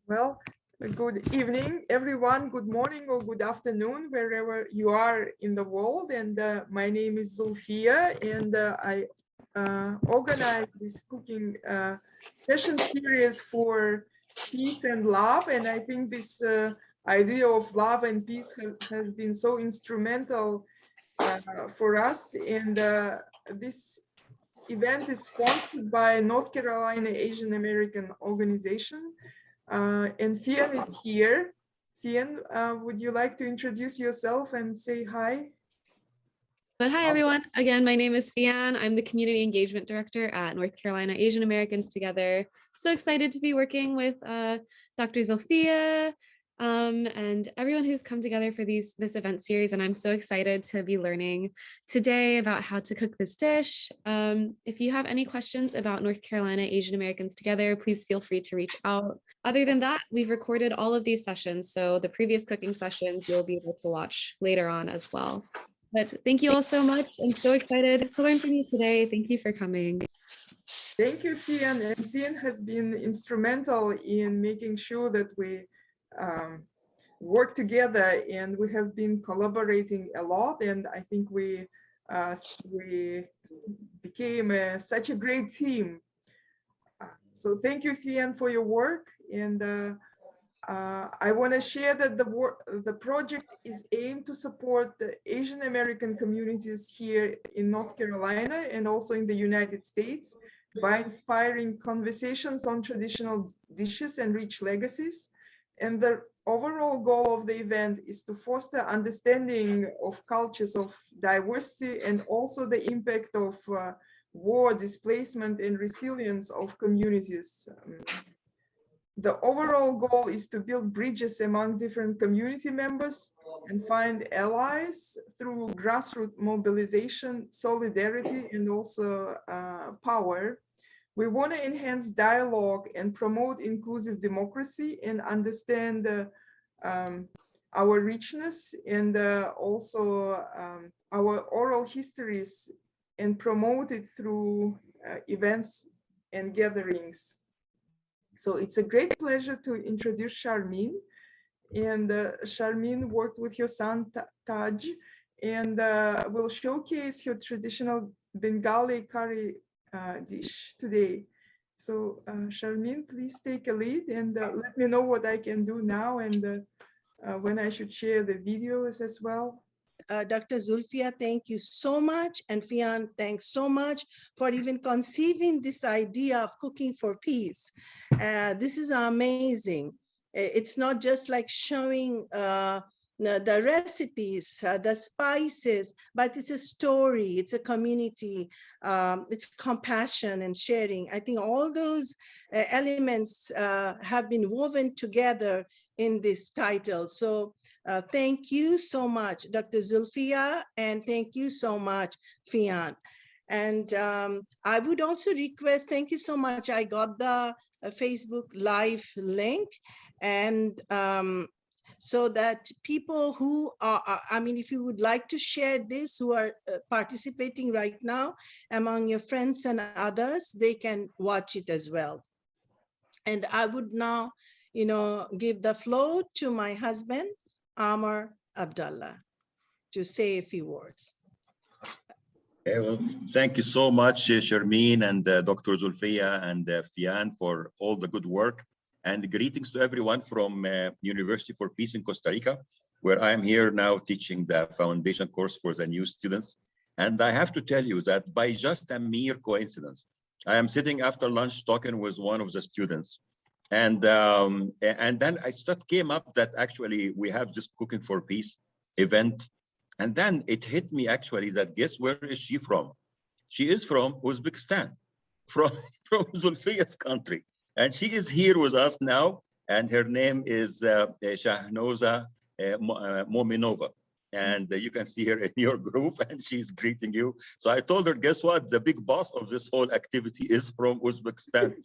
Well, good evening, everyone. Good morning or good afternoon, wherever you are in the world. And my name is Zulfia, and I organize this cooking session series for peace and love. And I think this idea of love and peace has been so instrumental for us. And this event is sponsored by North Carolina Asian American Organization. And Fian is here. Fian, would you like to introduce yourself and say hi? But hi, everyone. Again, my name is Fian. I'm the Community Engagement Director at North Carolina Asian Americans Together. So excited to be working with Dr. Zulfia and everyone who's come together for this event series. And I'm so excited to be learning today about how to cook this dish. If you have any questions about North Carolina Asian Americans Together, please feel free to reach out. Other than that, we've recorded all of these sessions. So the previous cooking sessions you'll be able to watch later on as well. But thank you all so much. I'm so excited to learn from you today. Thank you for coming. Thank you, Fian. And Fian has been instrumental in making sure that we work together, and we have been collaborating a lot. And I think we became such a great team. So thank you, Fian, for your work. And I want to share that the project is aimed to support the Asian American communities here in North Carolina and also in the United States by inspiring conversations on traditional dishes and rich legacies. And the overall goal of the event is to foster understanding of cultures of diversity and also the impact of war, displacement, and resilience of communities. The overall goal is to build bridges among different community members and find allies through grassroots mobilization, solidarity, and also power. We want to enhance dialogue and promote inclusive democracy and understand our richness and also our oral histories and promote it through events and gatherings. So it's a great pleasure to introduce Sharmin. And Sharmin worked with your son Taj and will showcase your traditional Bengali curry dish today. So Sharmin, please take a lead and let me know what I can do now and when I should share the videos as well. Dr. Zulfia, thank you so much. And Fian, thanks so much for even conceiving this idea of cooking for peace. This is amazing. It's not just like showing the recipes, the spices, but it's a story, it's a community, it's compassion and sharing. I think all those elements have been woven together in this title. So thank you so much, Dr. Zulfia, and thank you so much, Fian. And I would also request, thank you so much. I got the Facebook Live link, and so that people who are, I mean, if you would like to share this, who are participating right now among your friends and others, they can watch it as well. And I would now, give the floor to my husband, Amar Abdallah, to say a few words. Okay, well, thank you so much, Sharmin and Dr. Zulfia and Fian for all the good work. And greetings to everyone from University for Peace in Costa Rica, where I'm here now teaching the foundation course for the new students. And I have to tell you that by just a mere coincidence, I am sitting after lunch talking with one of the students. And then I just came up that actually we have this Cooking for Peace event. And then it hit me actually that guess where is she from? She is from Uzbekistan, from Zulfia's country. And she is here with us now. And her name is Shahnoza Mominova. And you can see her in your group and she's greeting you. So I told her, guess what? The big boss of this whole activity is from Uzbekistan.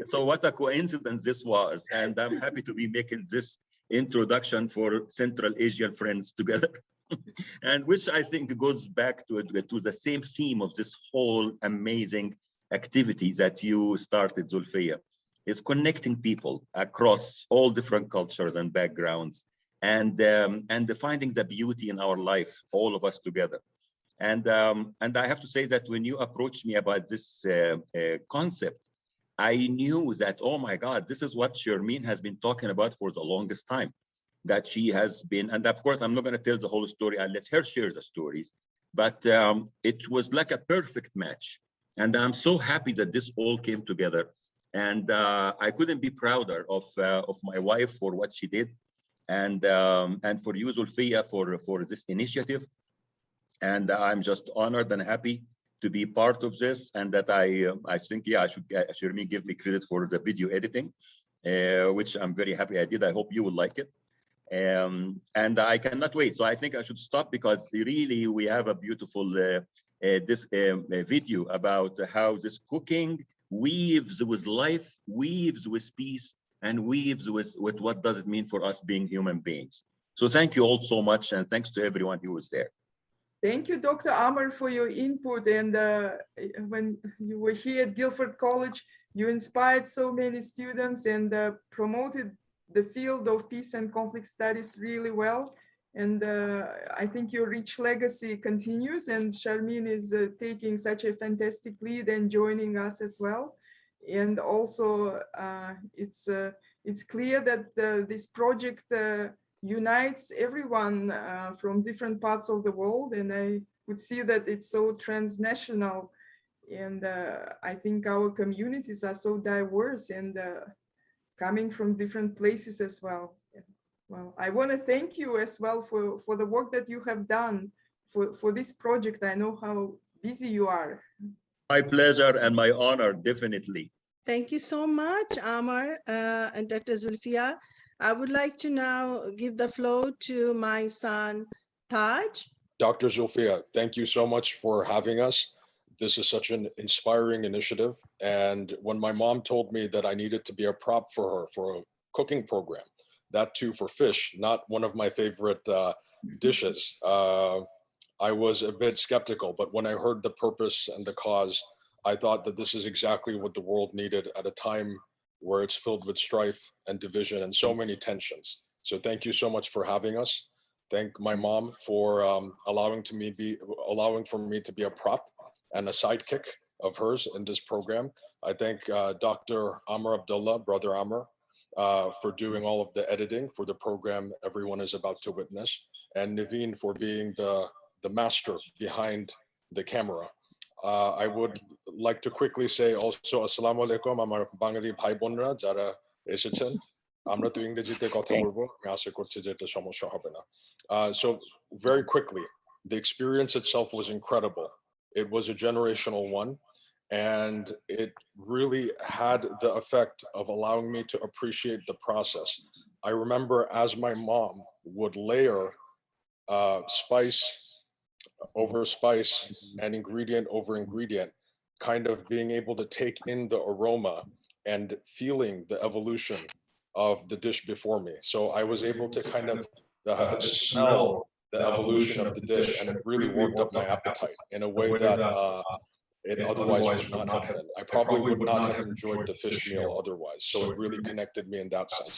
So what a coincidence this was. And I'm happy to be making this introduction for Central Asian friends together. And which I think goes back to the same theme of this whole amazing activity that you started, Zulfia. is connecting people across all different cultures and backgrounds, and finding the beauty in our life, all of us together. And I have to say that when you approached me about this concept, I knew that, oh my God, this is what Sharmin has been talking about for the longest time. That she has been, and of course, I'm not going to tell the whole story. I'll let her share the stories. But it was like a perfect match. And I'm so happy that this all came together. And I couldn't be prouder of my wife for what she did, and for you, Zulfiya, for this initiative. And I'm just honored and happy to be part of this. And that I think, yeah, Sharmin give me credit for the video editing, which I'm very happy I did. I hope you will like it. And I cannot wait. So I think I should stop, because really we have a beautiful video about how this cooking weaves with life, weaves with peace, and weaves with what does it mean for us being human beings. So thank you all so much, and thanks to everyone who was there. Thank you, Dr. Ahmad, for your input. And when you were here at Guilford College, you inspired so many students and promoted the field of peace and conflict studies really well. And I think your rich legacy continues, and Sharmin is taking such a fantastic lead and joining us as well. And also it's clear that this project unites everyone from different parts of the world. And I would see that it's so transnational. And I think our communities are so diverse and coming from different places as well. Well, I want to thank you as well for the work that you have done for this project. I know how busy you are. My pleasure and my honor, definitely. Thank you so much, Amar and Dr. Zulfiya. I would like to now give the floor to my son, Taj. Dr. Zulfiya, thank you so much for having us. This is such an inspiring initiative. And when my mom told me that I needed to be a prop for her for a cooking program, that too for fish, not one of my favorite dishes, I was a bit skeptical. But when I heard the purpose and the cause, I thought that this is exactly what the world needed at a time where it's filled with strife and division and so many tensions. So thank you so much for having us. Thank my mom for allowing for me to be a prop and a sidekick of hers in this program. I thank Dr. Amr Abdullah, Brother Amr, for doing all of the editing for the program everyone is about to witness, and Naveen for being the master behind the camera. I would like to quickly say also, Assalamu alaikum, আমার বাঙালি ভাই বোনরা যারা এসেছেন, আমরা তো ইংরেজিতে কথা বলবো, আমি আশা করছি যে এটা সমস্যা হবে না। So very quickly, the experience itself was incredible. It was a generational one, and it really had the effect of allowing me to appreciate the process. I remember as my mom would layer spice over spice and ingredient over ingredient, kind of being able to take in the aroma and feeling the evolution of the dish before me. So I was able to kind of smell the evolution of the dish, and it really worked up my appetite in a way that it otherwise would not have been. I probably would not have enjoyed the fish meal otherwise. So it really connected me in that sense.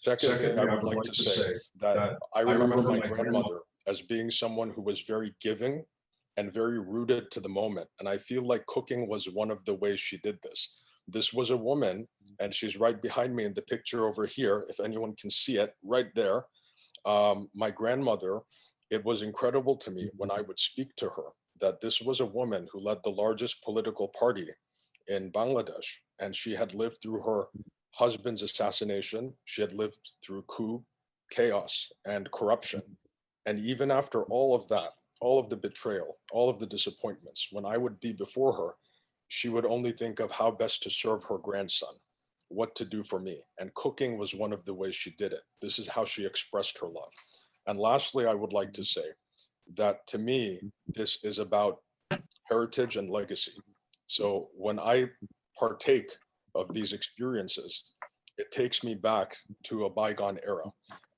Second thing I would like to say, that I remember my grandmother as being someone who was very giving and very rooted to the moment. And I feel like cooking was one of the ways she did this. This was a woman, and she's right behind me in the picture over here, if anyone can see it, right there. My grandmother, it was incredible to me when I would speak to her that this was a woman who led the largest political party in Bangladesh, and she had lived through her husband's assassination. She had lived through coup, chaos, and corruption. And even after all of that, all of the betrayal, all of the disappointments, when I would be before her, she would only think of how best to serve her grandson, what to do for me. And cooking was one of the ways she did it. This is how she expressed her love. And lastly, I would like to say that to me, this is about heritage and legacy. So when I partake of these experiences, it takes me back to a bygone era.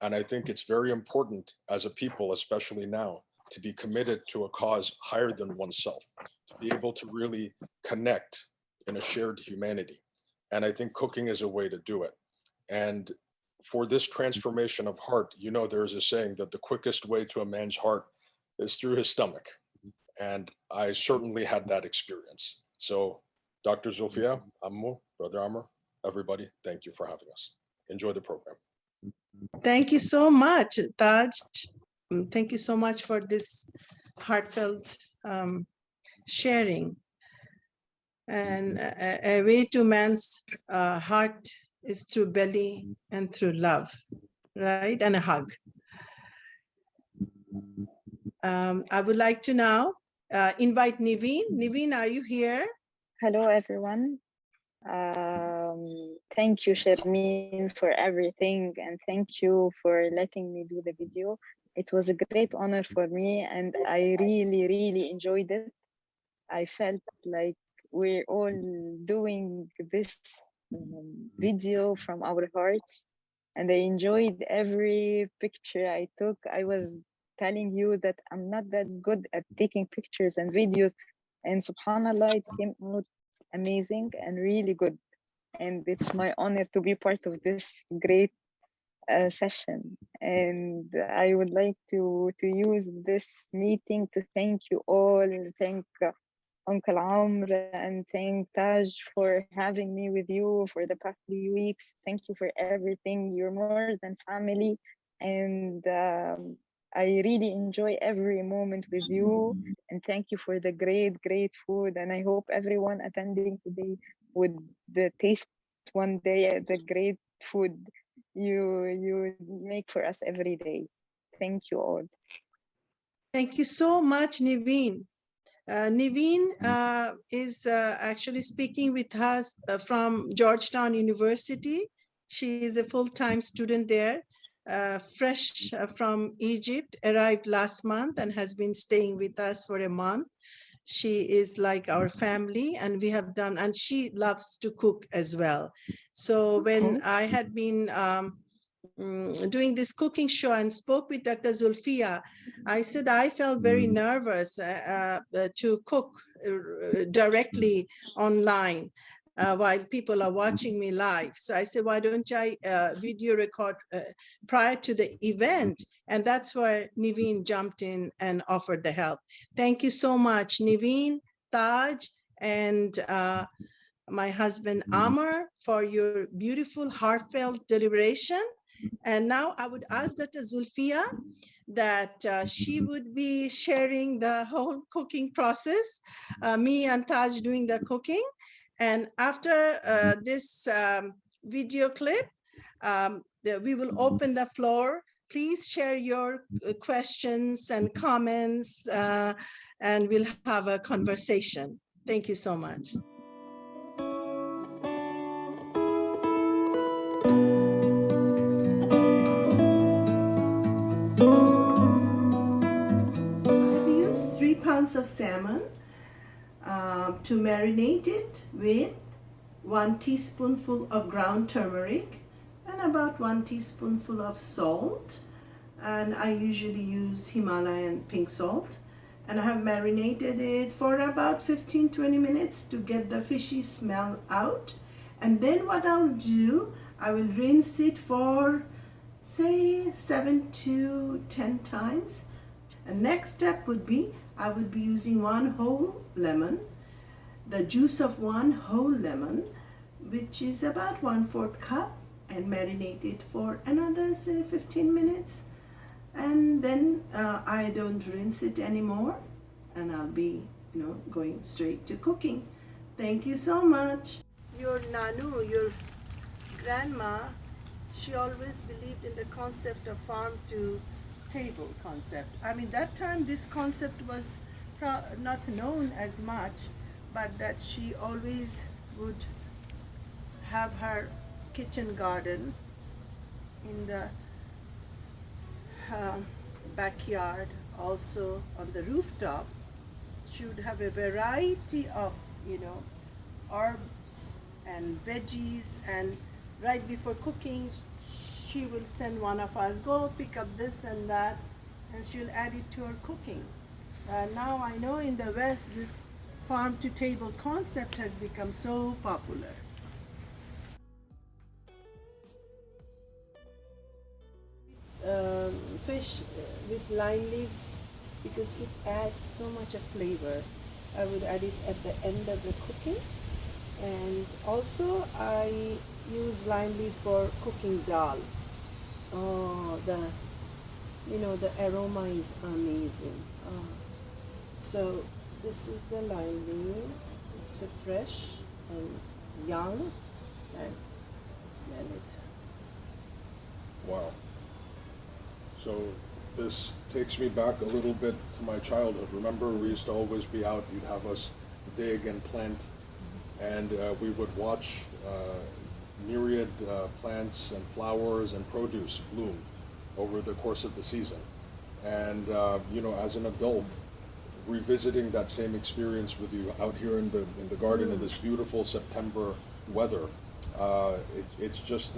And I think it's very important as a people, especially now, to be committed to a cause higher than oneself, to be able to really connect in a shared humanity. And I think cooking is a way to do it. And for this transformation of heart, you know, there's a saying that the quickest way to a man's heart is through his stomach. And I certainly had that experience. So Dr. Zulfia, Ammo, Brother Amr, everybody, thank you for having us. Enjoy the program. Thank you so much, Taj. Thank you so much for this heartfelt sharing. And a way to man's heart is through belly and through love, right? And a hug. I would like to now invite Niveen. Niveen, are you here? Hello, everyone. Thank you, Sharmin, for everything, and thank you for letting me do the video. It was a great honor for me, and I really, really enjoyed it. I felt like we're all doing this video from our hearts, and I enjoyed every picture I took. I was telling you that I'm not that good at taking pictures and videos, and subhanallah, it came out amazing and really good. And it's my honor to be part of this great session. And I would like to use this meeting to thank you all, thank Uncle Amr, and thank Taj for having me with you for the past 3 weeks. Thank you for everything. You're more than family. And I really enjoy every moment with you. And thank you for the great, great food. And I hope everyone attending today would taste one day the great food you make for us every day. Thank you all. Thank you so much, Niveen. Niveen is actually speaking with us from Georgetown University. She is a full-time student there, fresh from Egypt, arrived last month and has been staying with us for a month. She is like our family, and we have done, and she loves to cook as well. So when I had been doing this cooking show and spoke with Dr. Zulfia, I said I felt very nervous to cook directly online while people are watching me live. So I said, why don't I video record prior to the event? And that's where Niveen jumped in and offered the help. Thank you so much, Niveen, Taj, and my husband Amr, for your beautiful, heartfelt deliberation. And now I would ask Dr. Zulfia that she would be sharing the whole cooking process, me and Taj doing the cooking. And after this video clip, we will open the floor. Please share your questions and comments, and we'll have a conversation. Thank you so much. I've used 3 pounds of salmon to marinate it with 1 teaspoonful of ground turmeric and about 1 teaspoonful of salt. And I usually use Himalayan pink salt. And I have marinated it for about 15-20 minutes to get the fishy smell out. And then what I'll do, I will rinse it for say 7 to 10 times. And next step would be, I would be using 1 whole lemon, the juice of 1 whole lemon, which is about 1/4 cup, and marinate it for another say 15 minutes. And then I don't rinse it anymore, and I'll be going straight to cooking. Thank you so much. Your Nanu, your grandma, she always believed in the concept of farm to table concept. I mean, that time this concept was not known as much, but that she always would have her kitchen garden in the backyard, also on the rooftop. She would have a variety of herbs and veggies, and right before cooking she will send one of us, go pick up this and that, and she'll add it to her cooking. Now I know in the West this farm to table concept has become so popular. fish with lime leaves because it adds so much of flavor. I would add it at the end of the cooking. And also I use lime leaf for cooking dal. Oh, the aroma is amazing. Oh. So this is the lime leaves. It's so fresh and young, and smell it. Wow. So this takes me back a little bit to my childhood. Remember, we used to always be out. You'd have us dig and plant, and we would watch myriad plants and flowers and produce bloom over the course of the season. And as an adult, revisiting that same experience with you out here in the garden in this beautiful September weather, it's just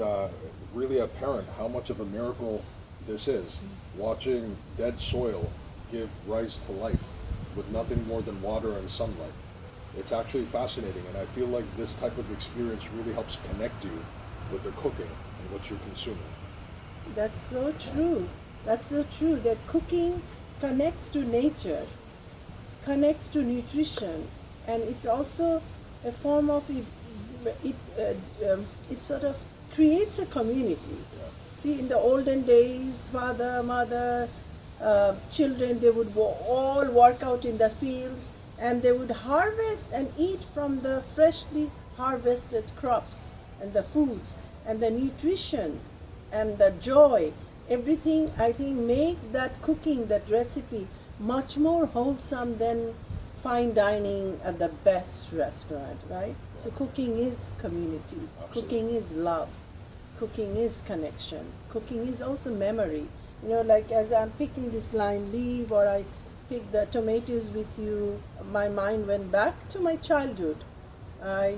really apparent how much of a miracle this is. Watching dead soil give rise to life with nothing more than water and sunlight. It's actually fascinating, and I feel like this type of experience really helps connect you with the cooking and what you're consuming. That's so true. That's so true, that cooking connects to nature, connects to nutrition, and it's also a form of it sort of creates a community. Yeah. See, in the olden days, father, mother, children, they would all work out in the fields, and they would harvest and eat from the freshly harvested crops and the foods, and the nutrition and the joy, everything, I think, make that cooking, that recipe, much more wholesome than fine dining at the best restaurant, right? So cooking is community, Absolutely. Cooking is love, cooking is connection, cooking is also memory. Like as I'm picking this lime leaf, or I pick the tomatoes with you, my mind went back to my childhood. I,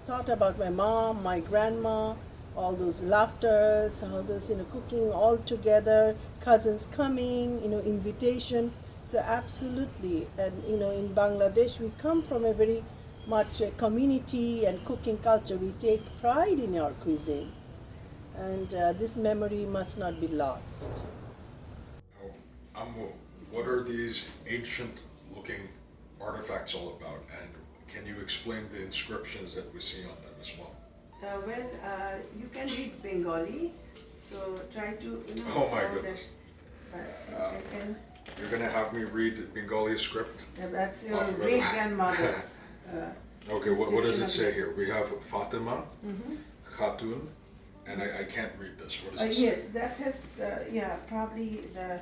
thought about my mom, my grandma, all those laughters, all those, cooking all together, cousins coming, invitation. So absolutely, and in Bangladesh, we come from a very much a community and cooking culture. We take pride in our cuisine, and this memory must not be lost. Ammu, what are these ancient-looking artifacts all about, and can you explain the inscriptions that we see on them as well? You can read Bengali, so try to. Oh my goodness! If you can. You're gonna have me read Bengali script? That's your Off of it. great grandmother's. Okay, what does it say description here? We have Fatima, Khatun, and I can't read this. What does it say? Yes, that has, probably the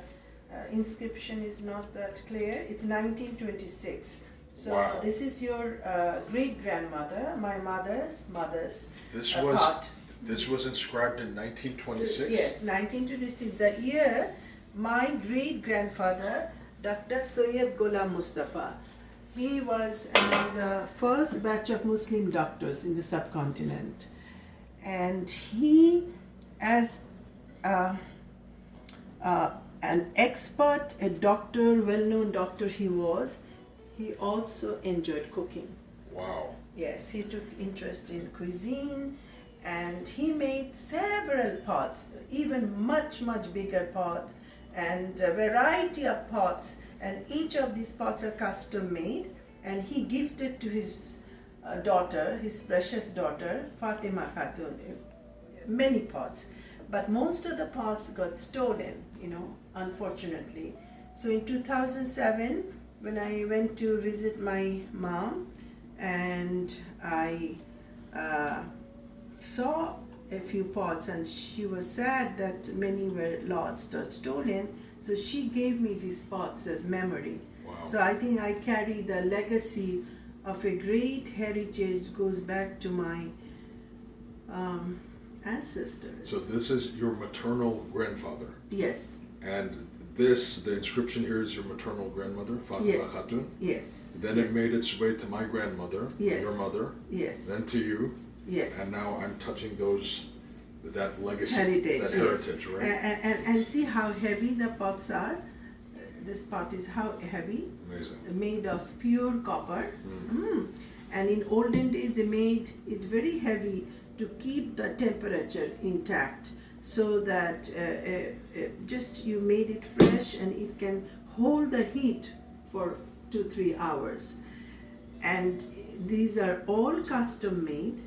inscription is not that clear. It's 1926. So Wow. this is your great grandmother, my mother's This part. this was inscribed in 1926? Yes, 1926. The year my great grandfather, Dr. Syed Ghulam Mustafa, he was among the first batch of Muslim doctors in the subcontinent. And he, as an expert, a doctor, well-known doctor he was, he also enjoyed cooking. Wow. Yes, he took interest in cuisine, and he made several pots, even much bigger pots, and a variety of pots, and each of these pots are custom made, and he gifted to his daughter, his precious daughter, Fatima Khatun, many pots. But most of the pots got stolen, unfortunately. So in 2007, when I went to visit my mom, and I saw a few pots, and she was sad that many were lost or stolen, so she gave me these pots as memory. Wow. So I think I carry the legacy of a great heritage, goes back to my ancestors. So this is your maternal grandfather? Yes. And the inscription here is your maternal grandmother, Fatima Khatun? Yes. Then it made its way to my grandmother, Yes. your mother, Yes. then to you, Yes. and now I'm touching that legacy, Heritage, that yes. heritage, right? And see how heavy the pots are. This pot is how heavy, Amazing. made of pure copper. And in olden days they made it very heavy to keep the temperature intact. so that just you made it fresh and it can hold the heat for 2-3 hours. And these are all custom made,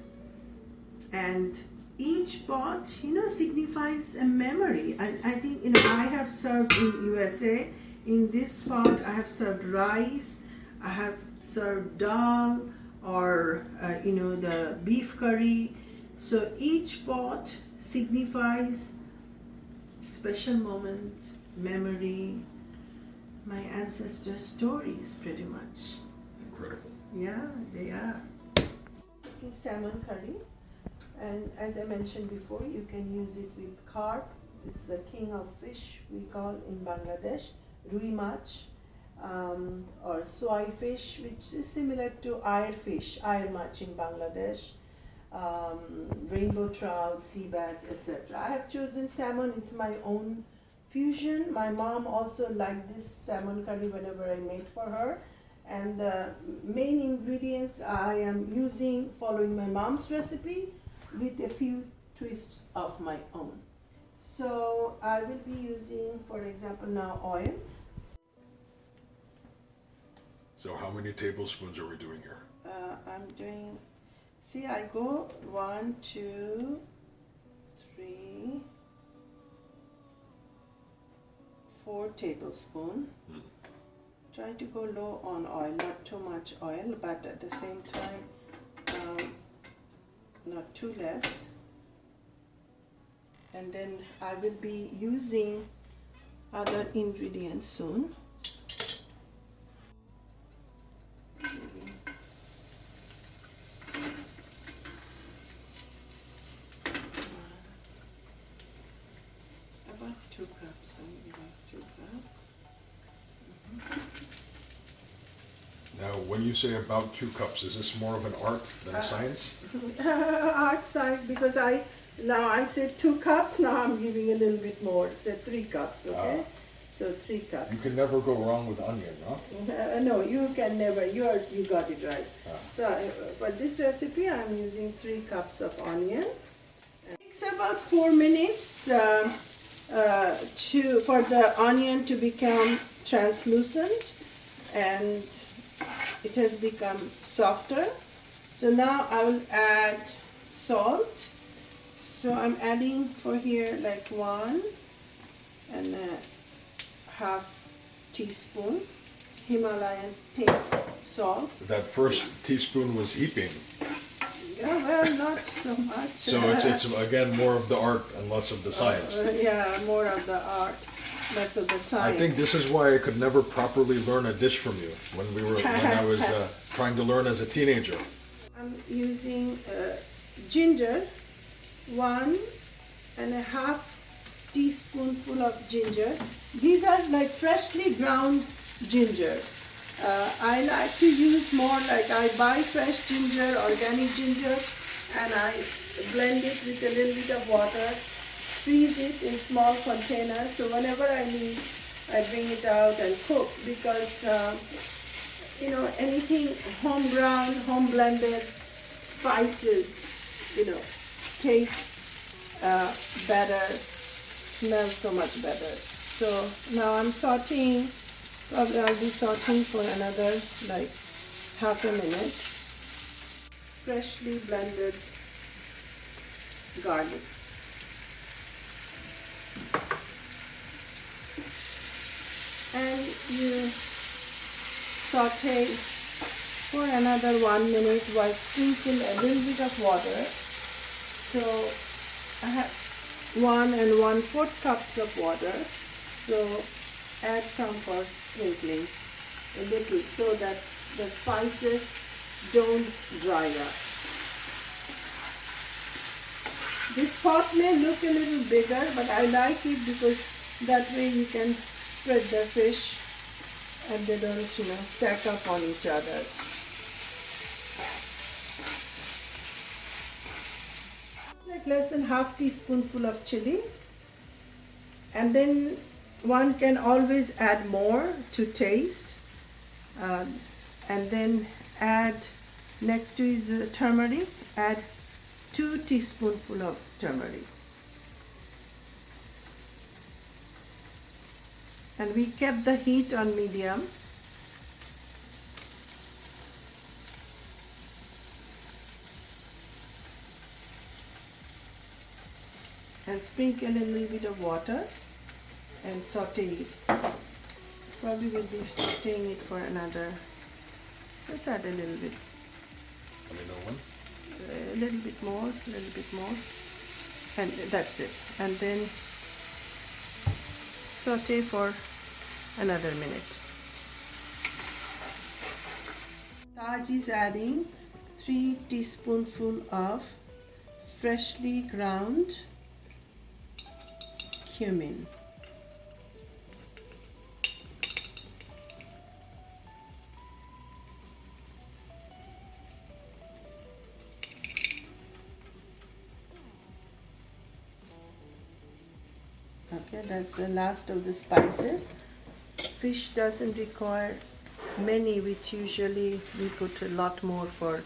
and each pot, signifies a memory. I think, I have served in USA. In this pot, I have served rice, I have served dal, or the beef curry. So each pot signifies special moment, memory, my ancestors' stories, pretty much. Incredible. Yeah, they are. Salmon curry, and as I mentioned before, you can use it with carp. This is the king of fish we call in Bangladesh, rui mach, or soy fish, which is similar to air fish, air mach in Bangladesh, rainbow trout, sea bass, etc. I have chosen salmon. It's my own fusion. My mom also liked this salmon curry whenever I made for her. And the main ingredients I am using, following my mom's recipe, with a few twists of my own. So I will be using, for example, now oil. So how many tablespoons are we doing here? I'm doing, see, I go 1, 2, 3, 4 tablespoons. Try to go low on oil, not too much oil, but at the same time, not too less. And then I will be using other ingredients soon. About 2 cups, I'm giving 2 cups. Now, when you say about 2 cups, is this more of an art than a science? Art science, because I said 2 cups, now I'm giving a little bit more, said 3 cups, okay? So 3 cups. You can never go wrong with onion, no? No, you can never, you got it right. So for this recipe, I'm using 3 cups of onion. It's about 4 minutes for the onion to become translucent, and it has become softer. So now I will add salt. So I'm adding for here like 1.5 teaspoon Himalayan pink salt. That first teaspoon was heaping. Yeah, well, not so much. So it's again more of the art and less of the science. Yeah, more of the art, less of the science. I think this is why I could never properly learn a dish from you when I was trying to learn as a teenager. I'm using ginger, 1.5 teaspoonful of ginger. These are like freshly ground ginger. I like to use more, like I buy fresh ginger, organic ginger, and I blend it with a little bit of water, freeze it in small containers, so whenever I need, I bring it out and cook, because anything home ground, home blended spices, tastes better, smells so much better. So now I'm sauteing. Probably I'll be sauteing for another like half a minute. Freshly blended garlic. And you saute for another 1 minute while sprinkle a little bit of water. So I have 1 1/4 cups of water. So add some for sprinkling a little so that the spices don't dry up. This pot may look a little bigger, but I like it because that way you can spread the fish and they don't, stack up on each other. Like less than half teaspoonful of chili, and then one can always add more to taste, and then add, next to is the turmeric, add 2 teaspoonful of turmeric. And we kept the heat on medium. And sprinkle a little bit of water and saute it. Probably will be sauteing it for another, just add a little bit. Let me know when. A little bit more, and that's it. And then saute for another minute. Taj is adding 3 teaspoonfuls of freshly ground cumin. Okay, that's the last of the spices. Fish doesn't require many, which usually we put a lot more for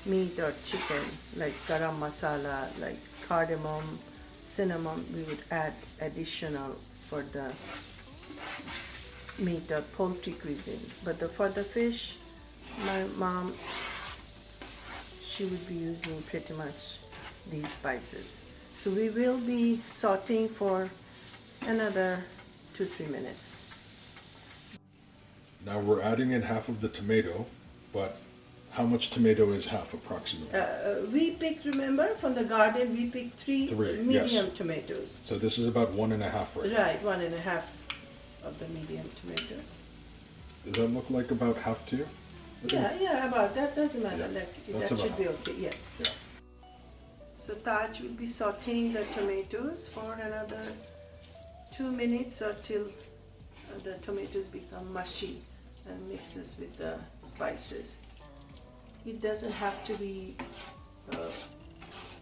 meat or chicken, like garam masala, like cardamom, cinnamon. We would add additional for the meat or poultry cuisine. But for the fish, my mom, she would be using pretty much these spices. So we will be sauteing for another 2-3 minutes. Now we're adding in half of the tomato, but how much tomato is half approximately? We picked, remember, from the garden, we picked three medium yes. tomatoes. So this is about 1.5 right? Right, 1.5 of the medium tomatoes. Does that look like about half to you? Yeah, about that doesn't matter. Yeah, That should be okay, yes. Yeah. So Taj will be sauteing the tomatoes for another 2 minutes or till the tomatoes become mushy and mixes with the spices. It doesn't have to be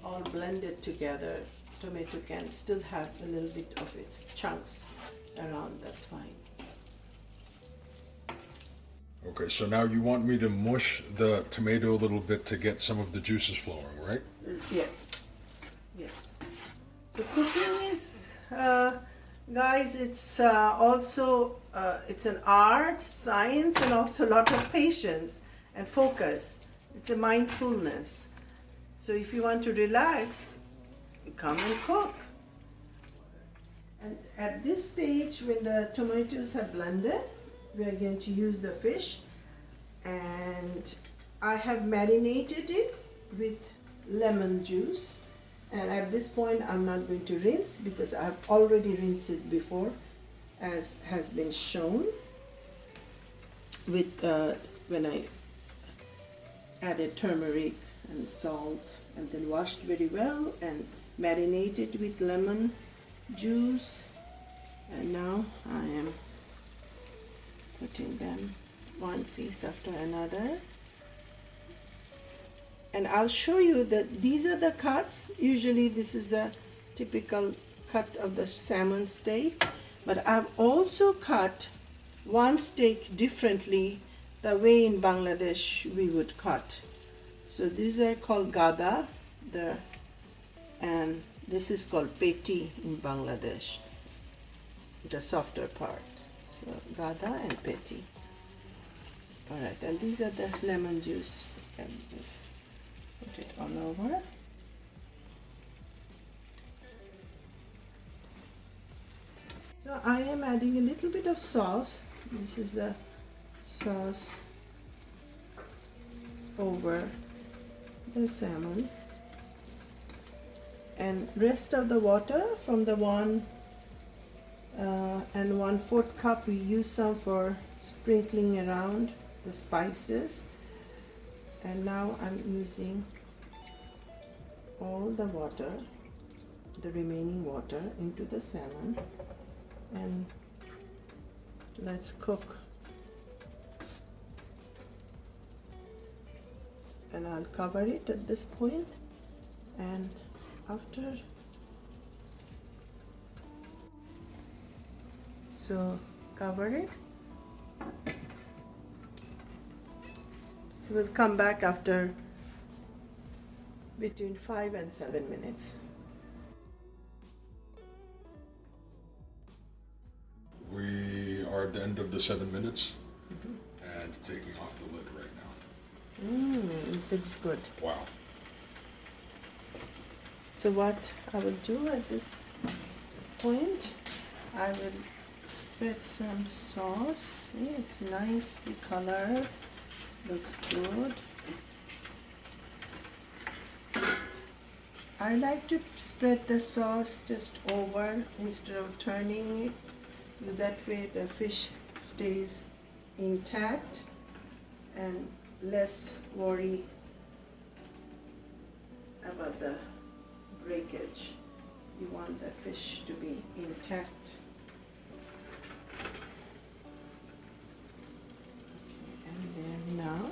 all blended together. Tomato can still have a little bit of its chunks around, that's fine. Okay, so now you want me to mush the tomato a little bit to get some of the juices flowing, right? Yes. So cooking is, guys, it's also, it's an art, science, and also a lot of patience and focus. It's a mindfulness. So if you want to relax, come and cook. And at this stage, when the tomatoes have blended, we are going to use the fish, and I have marinated it with lemon juice. And at this point, I'm not going to rinse because I have already rinsed it before, as has been shown with when I added turmeric and salt, and then washed very well and marinated with lemon juice. And now I am putting them one piece after another. And I'll show you that these are the cuts. Usually this is the typical cut of the salmon steak, but I've also cut one steak differently, the way in Bangladesh we would cut. So these are called gada, and this is called peti in Bangladesh, the softer part. So gada and peti. All right, and these are the lemon juice. And just put it all over. So I am adding a little bit of sauce. This is the sauce over the salmon, and rest of the water from the 1 1/4 cup, we use some for sprinkling around the spices. And now I'm using all the water, the remaining water, into the salmon, and let's cook. And I'll cover it at this point, and after, so cover it. So we'll come back after between 5 and 7 minutes. We the end of the 7 minutes and taking off the lid right now. It looks good. Wow. So what I will do at this point, I will spread some sauce. See, it's nicely colored, looks good. I like to spread the sauce just over instead of turning it, because that way the fish stays intact and less worry about the breakage. You want the fish to be intact. Okay, and then now,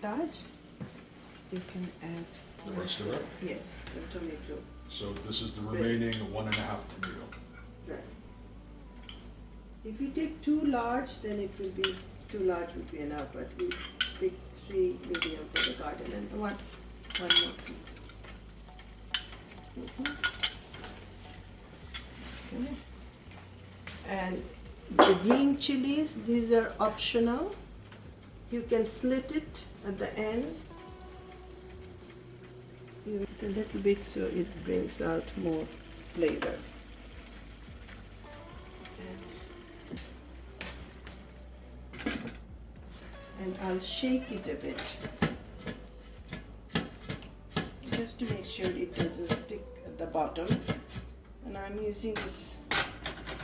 Taj, you can add The rest of it? yes, the tomato. So this is the Spread. remaining 1.5 tomato. Right. If you take too large, then it will be too large would be enough. But we pick 3 medium for the garden and one more piece. Okay. And the green chilies, these are optional. You can slit it at the end. A little bit so it brings out more flavor. And I'll shake it a bit just to make sure it doesn't stick at the bottom. And I'm using this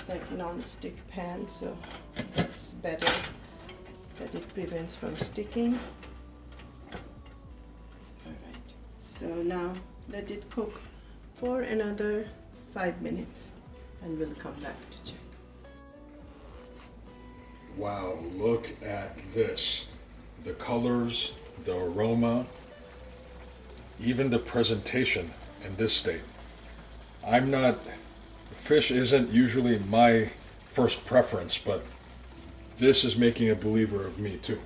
like non-stick pan, so that's better, that it prevents from sticking. So now let it cook for another 5 minutes and we'll come back to check. Wow, look at this. The colors, the aroma, even the presentation in this state. Fish isn't usually my first preference, but this is making a believer of me too.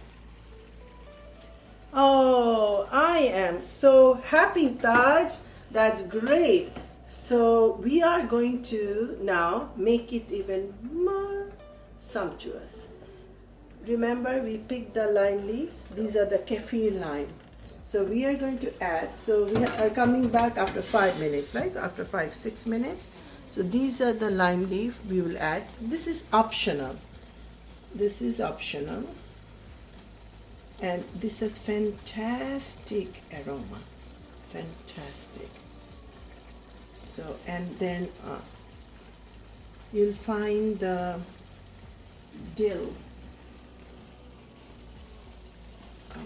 Oh, I am so happy, Taj. That's great. So we are going to now make it even more sumptuous. Remember, we picked the lime leaves. These are the kaffir lime. So we are going to add, so we are coming back after 5 minutes, right? After 5-6 minutes. So these are the lime leaf we will add. This is optional. This is optional. And this has fantastic aroma. Fantastic. So, and then you'll find the dill.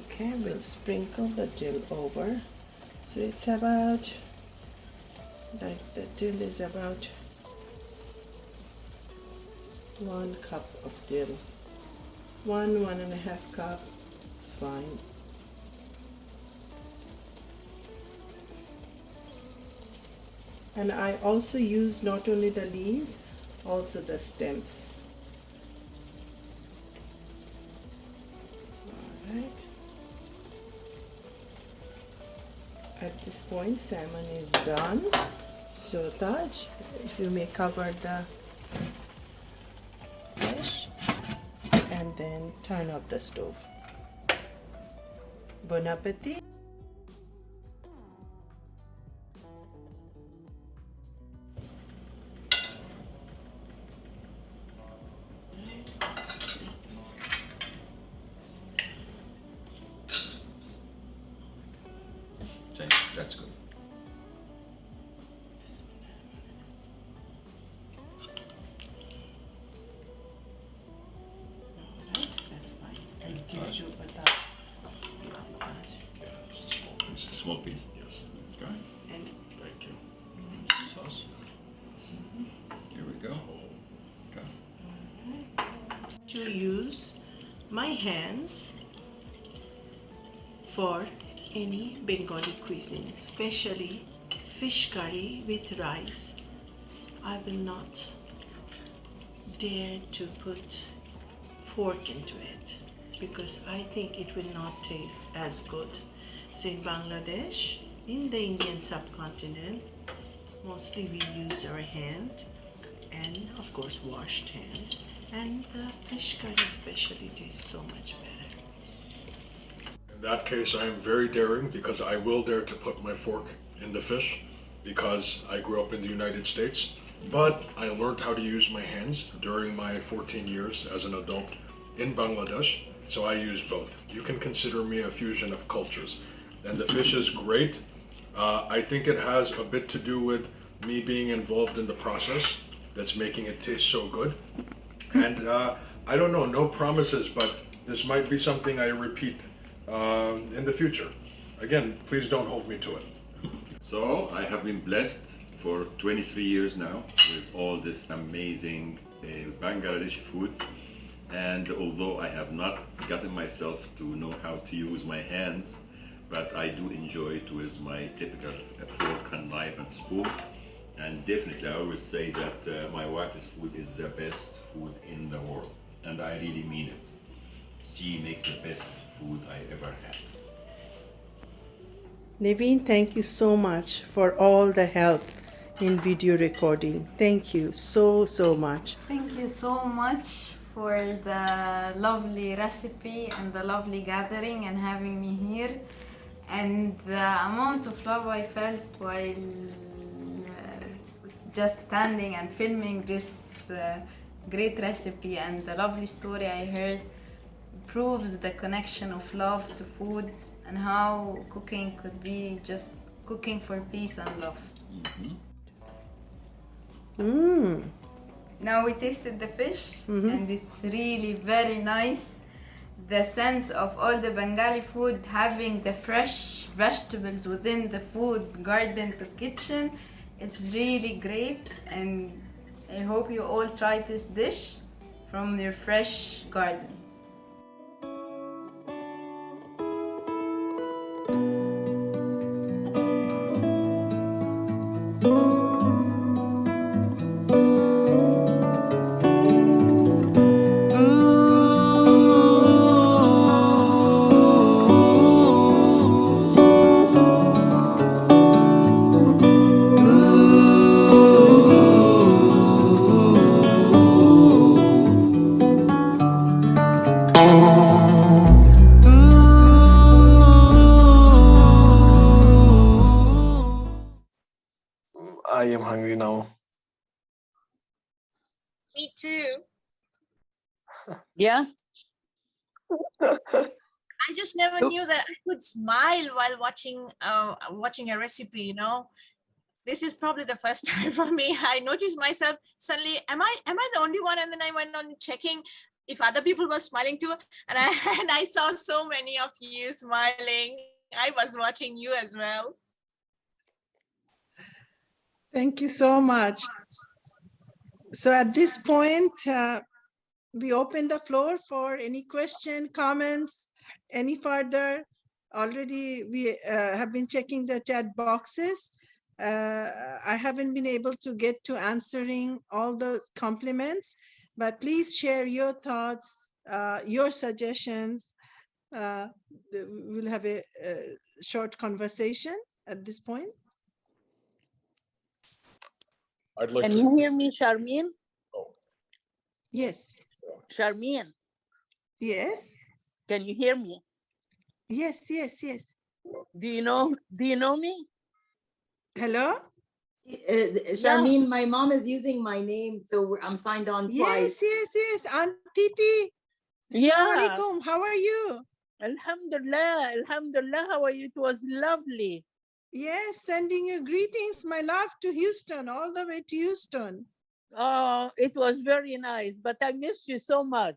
Okay, we'll sprinkle the dill over. So it's about, like the dill is about 1 cup of dill. 1.5 cup, it's fine. And I also use not only the leaves, also the stems. All right. At this point, salmon is done. So Taj, if you may cover the fish and then turn off the stove. Bon appetit. Okay, that's good. Alright, that's fine. I'll give you with that. Just a small piece. It's a small piece. Yes. Okay. And Thank you. Sauce. Here we go. Okay. to use my hands for any Bengali cuisine, especially fish curry with rice. I will not dare to put fork into it because I think it will not taste as good. So in Bangladesh, in the Indian subcontinent, mostly we use our hand and of course washed hands, and the fish curry especially tastes so much better. In that case, I am very daring because I will dare to put my fork in the fish because I grew up in the United States, but I learned how to use my hands during my 14 years as an adult in Bangladesh, so I use both. You can consider me a fusion of cultures. And the fish is great. I think it has a bit to do with me being involved in the process that's making it taste so good. And I don't know, no promises, but this might be something I repeat in the future. Again, please don't hold me to it. So I have been blessed for 23 years now with all this amazing Bangladeshi food. And although I have not gotten myself to know how to use my hands, but I do enjoy it with my typical fork and knife and spoon. And definitely I always say that my wife's food is the best food in the world. And I really mean it. She makes the best food I ever had. Naveen, thank you so much for all the help in video recording. Thank you so much. Thank you so much for the lovely recipe and the lovely gathering and having me here. And the amount of love I felt while just standing and filming this great recipe and the lovely story I heard proves the connection of love to food and how cooking could be just cooking for peace and love. Now we tasted the fish and it's really very nice. The sense of all the Bengali food having the fresh vegetables within the food, garden to kitchen, it's really great, and I hope you all try this dish from your fresh gardens. I am hungry now. Me too. Yeah. I just never knew that I could smile while watching a recipe, you know. This is probably the first time for me. I noticed myself suddenly, am I the only one? And then I went on checking if other people were smiling too. And I saw so many of you smiling. I was watching you as well. Thank you so much. So at this point, we open the floor for any question, comments, any further. Already we have been checking the chat boxes. I haven't been able to get to answering all the compliments, but please share your thoughts, your suggestions. We'll have a short conversation at this point. I'd like Can to. you hear me, Sharmin? Yes. Sharmin, Yes. can you hear me? Yes. Yes. Do you know me? Hello? Sharmin, my mom is using my name, so I'm signed on twice. Yes. Auntie. Yeah. Assalamu alaikum. How are you? Alhamdulillah. How are you? It was lovely. Yes, sending you greetings, my love, to Houston, all the way to Houston. Oh, it was very nice, but I missed you so much.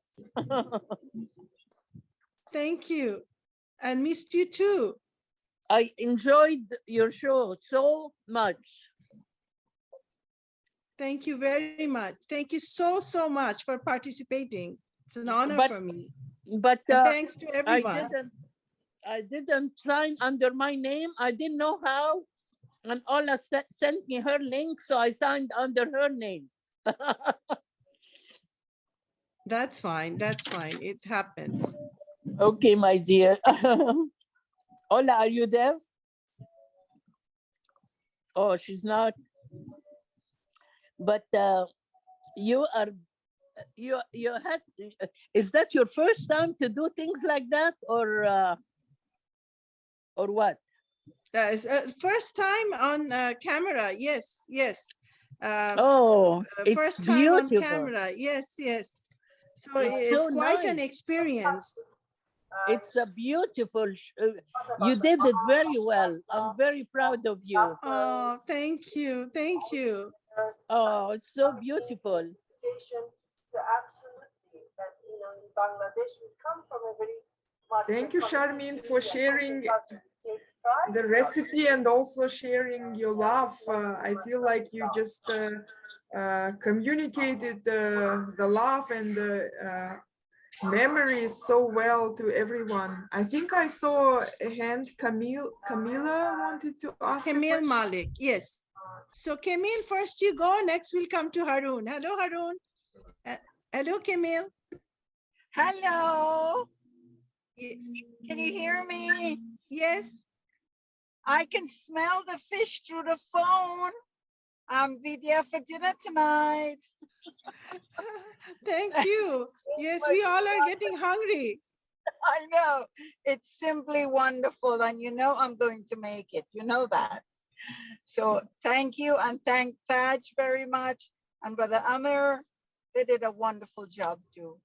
Thank you. And missed you too. I enjoyed your show so much. Thank you very much. Thank you so much for participating. It's an honor for me. But thanks to everyone. I didn't sign under my name. I didn't know how. And Ola sent me her link, so I signed under her name. That's fine. It happens. Okay, my dear. Ola, are you there? Oh, she's not. But You are you had, is that your first time to do things like that, or what? First time on camera. Yes, yes. Oh, it's First time on beautiful. camera. Yes, yes. So It's it's so quite an nice. experience. It's a beautiful, you did it very well. I'm very proud of you. Oh, thank you. Thank you. Oh, it's so beautiful. Thank you, Sharmin, for sharing the recipe and also sharing your love. I feel like you just communicated the love and the memories so well to everyone. I think I saw a hand. Camila wanted to ask. Camille Malik, yes. So Camille, first you go, next we'll come to Harun. Hello, Harun. Hello, Camille. Hello. Can you hear me? Yes. I can smell the fish through the phone. I'm Vidya for dinner tonight. Thank you. Yes, we all are getting hungry. I know. It's simply wonderful. And you know I'm going to make it. You know that. So thank you, and thank Taj very much. And Brother Amir, they did a wonderful job too.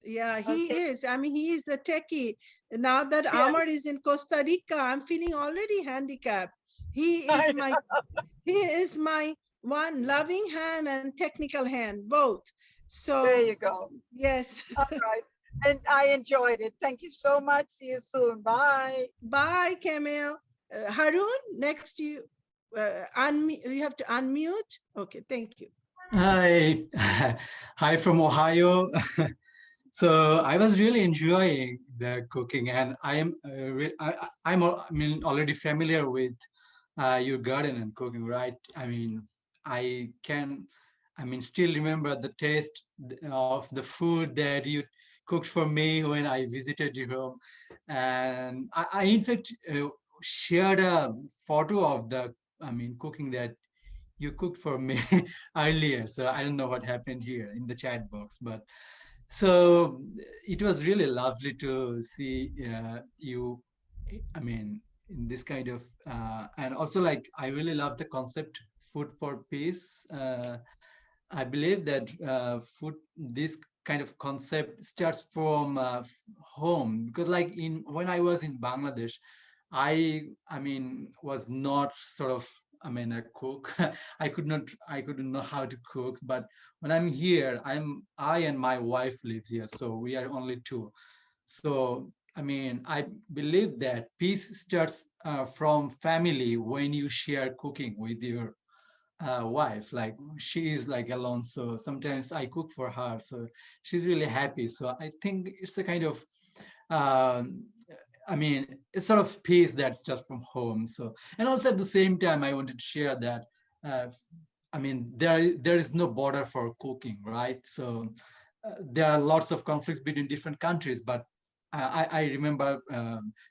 Yeah, he is. I mean, he is a techie. Now that Amar is in Costa Rica, I'm feeling already handicapped. He is my one loving hand and technical hand, both. So there you go. Yes. All right. And I enjoyed it. Thank you so much. See you soon. Bye. Bye, Camille. Harun, next you you have to unmute. Okay, thank you. Hi, hi from Ohio. So I was really enjoying the cooking, and I'm already familiar with your garden and cooking, right? I can still remember the taste of the food that you cooked for me when I visited your home, and I in fact shared a photo of the cooking that you cooked for me earlier. So I don't know what happened here in the chat box, but so it was really lovely to see you, in this kind of, and also like, I really love the concept food for peace. I believe that this kind of concept starts from home, because like when I was in Bangladesh, I was not sort of, a cook. I couldn't know how to cook. But when I'm here, I and my wife live here, so we are only two. So I believe that peace starts from family when you share cooking with your wife. Like, she is like alone, so sometimes I cook for her, so she's really happy. So I think it's a kind of um, it's sort of peace that's just from home. So, and also at the same time, I wanted to share that there is no border for cooking, right? So there are lots of conflicts between different countries, but I remember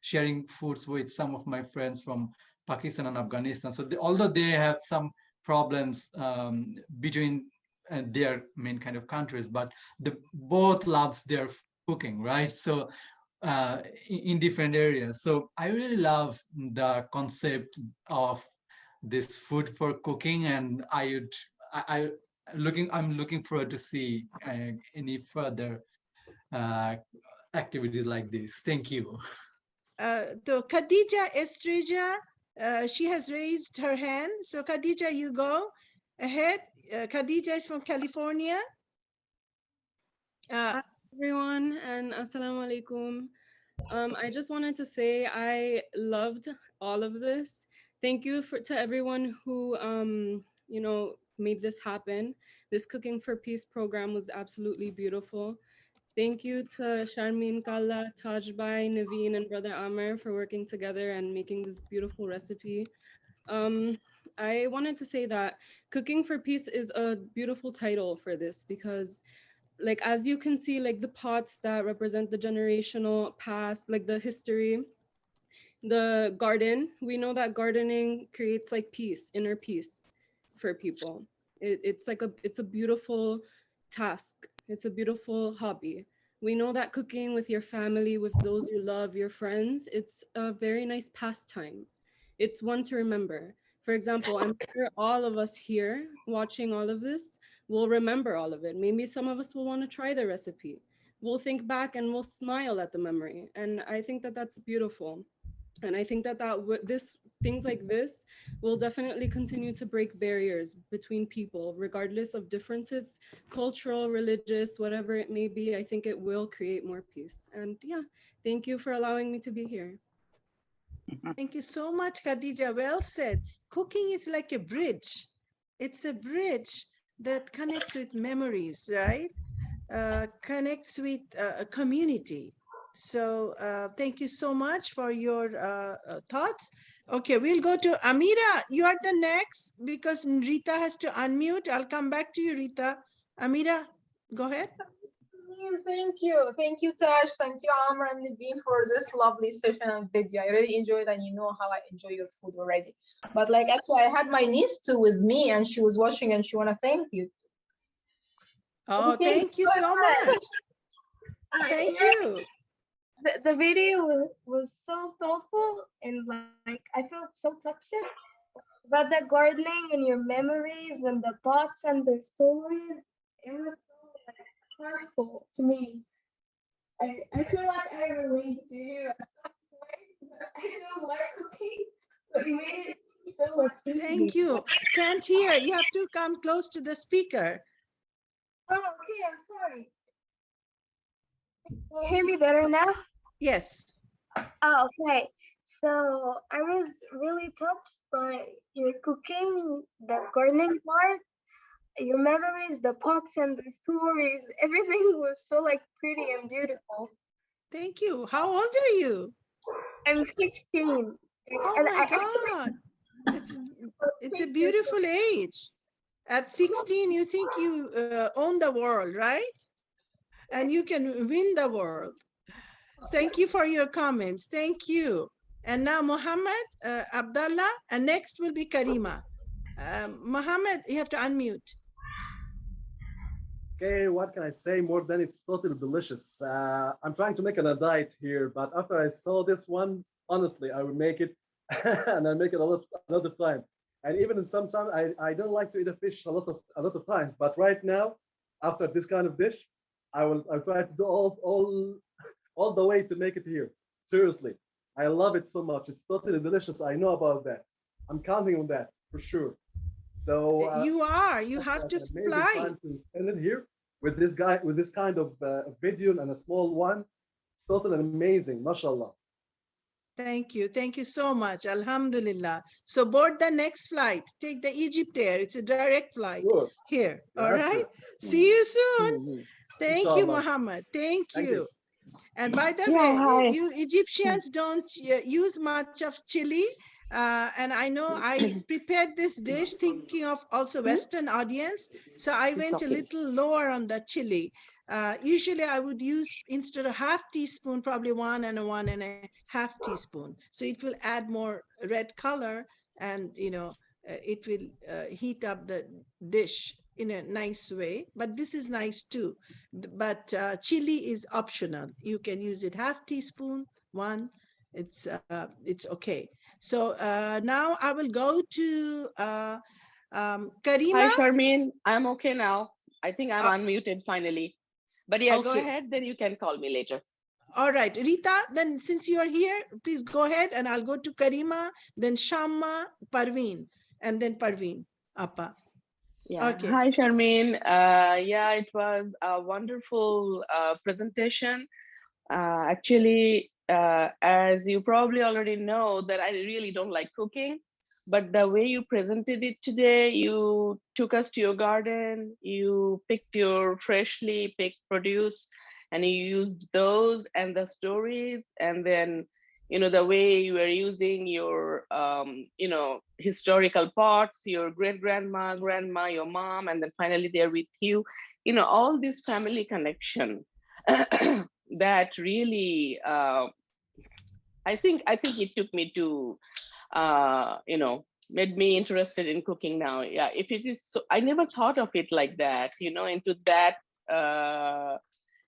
sharing foods with some of my friends from Pakistan and Afghanistan. So although they have some problems between their main kind of countries, but both loves their cooking, right? So in different areas. So I really love the concept of this food for cooking, and I'm looking forward to see any further activities like this. Thank you. So Khadija Estrija, she has raised her hand. So Khadija, you go ahead. Khadija is from California. Hi everyone, and assalamu alaikum. I just wanted to say I loved all of this. Thank you to everyone who made this happen. This Cooking for Peace program was absolutely beautiful. Thank you to Sharmin, Kalla, Taj Bhai, Naveen, and Brother Amir for working together and making this beautiful recipe. I wanted to say that Cooking for Peace is a beautiful title for this, because like, as you can see, like the pots that represent the generational past, like the history, the garden, we know that gardening creates like peace, inner peace for people. It's a beautiful task. It's a beautiful hobby. We know that cooking with your family, with those you love, your friends, it's a very nice pastime. It's one to remember. For example, I'm sure all of us here watching all of this will remember all of it. Maybe some of us will want to try the recipe. We'll think back and we'll smile at the memory. And I think that that's beautiful. And I think that things like this will definitely continue to break barriers between people, regardless of differences, cultural, religious, whatever it may be. I think it will create more peace. And yeah, thank you for allowing me to be here. Thank you so much, Khadija. Well said. Cooking is like a bridge. It's a bridge that connects with memories, right? Connects with a community. So thank you so much for your thoughts. Okay, we'll go to Amira. You are the next because Rita has to unmute. I'll come back to you, Rita. Amira, go ahead. Thank you. Thank you, Taj. Thank you, Amr and Naveen, for this lovely session and video. I really enjoyed, and you know how I enjoy your food already. But like, actually, I had my niece too with me, and she was watching, and she want to thank you. Oh, thank you so much. Thank you. The video was so thoughtful, and like I felt so touched about the gardening and your memories and the pots and the stories. It was so like heartful to me. I feel like I relate to you at some point. I don't like cooking, but you made it so like easy. Thank you. Can't hear. You have to come close to the speaker. Oh, okay. I'm sorry. Can you hear me better now? Yes. Oh, okay. So I was really touched by your cooking, the gardening part, your memories, the pots and the stories. Everything was so like pretty and beautiful. Thank you. How old are you? I'm 16. Oh and my God. It's a beautiful age. At 16, you think you own the world, right? And you can win the world. Thank you for your comments. Thank you. And now Mohammed, Abdallah, and next will be Karima. Mohammed, you have to unmute. Okay, what can I say more than it's totally delicious? I'm trying to make a diet here, but after I saw this one, honestly, I will make it and I make it a lot of time. And even sometimes I don't like to eat a fish a lot of times, but right now, after this kind of dish, I'll try to do all the way to make it here. Seriously, I love it so much. It's totally delicious. I know about that. I'm counting on that for sure. So you have to fly. Time to spend it here with this guy, with this kind of video and a small one. It's totally amazing, mashallah. Thank you. Thank you so much. Alhamdulillah. So board the next flight. Take the Egypt Air. It's a direct flight here. All right. See you soon. Thank you, Muhammad. Thank you. And by the way, you Egyptians don't use much of chili. And I know I prepared this dish thinking of also Western audience. So I went a little lower on the chili. Usually I would use, instead of half teaspoon, probably 1 and 1.5 teaspoon. So it will add more red color, and it will heat up the dish in a nice way. But this is nice too. But chili is optional. You can use it half teaspoon, 1. It's okay. So now I will go to Karima. Hi, Sharmin. I'm okay now. I think I'm unmuted finally. But yeah, go ahead. Then you can call me later. All right, Rita, then since you are here, please go ahead, and I'll go to Karima, then Shamma, Parveen, and then Parveen, Appa. Yeah. Okay. Hi, Sharmin. Yeah, it was a wonderful presentation. Actually, as you probably already know, that I really don't like cooking, but the way you presented it today, you took us to your garden, you picked your freshly picked produce, and you used those and the stories, and then the way you were using your historical pots, your great-grandma, grandma, your mom, and then finally they're with you, all this family connection that really I think it took me to made me interested in cooking now. Yeah, if it is so, I never thought of it like that, you know, uh,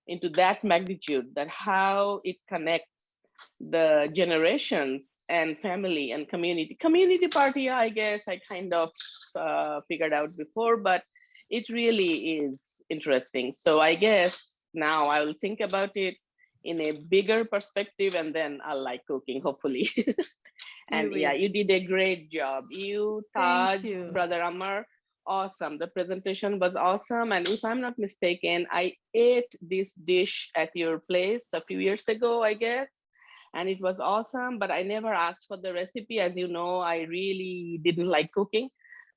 into that magnitude, that how it connects the generations and family and community. Community party, I guess I kind of figured out before, but it really is interesting. So I guess now I will think about it in a bigger perspective, and then I'll like cooking, hopefully. And yeah, you did a great job. You, Taj, Brother Amar, awesome. The presentation was awesome. And if I'm not mistaken, I ate this dish at your place a few years ago, I guess. And it was awesome, but I never asked for the recipe. As you know, I really didn't like cooking.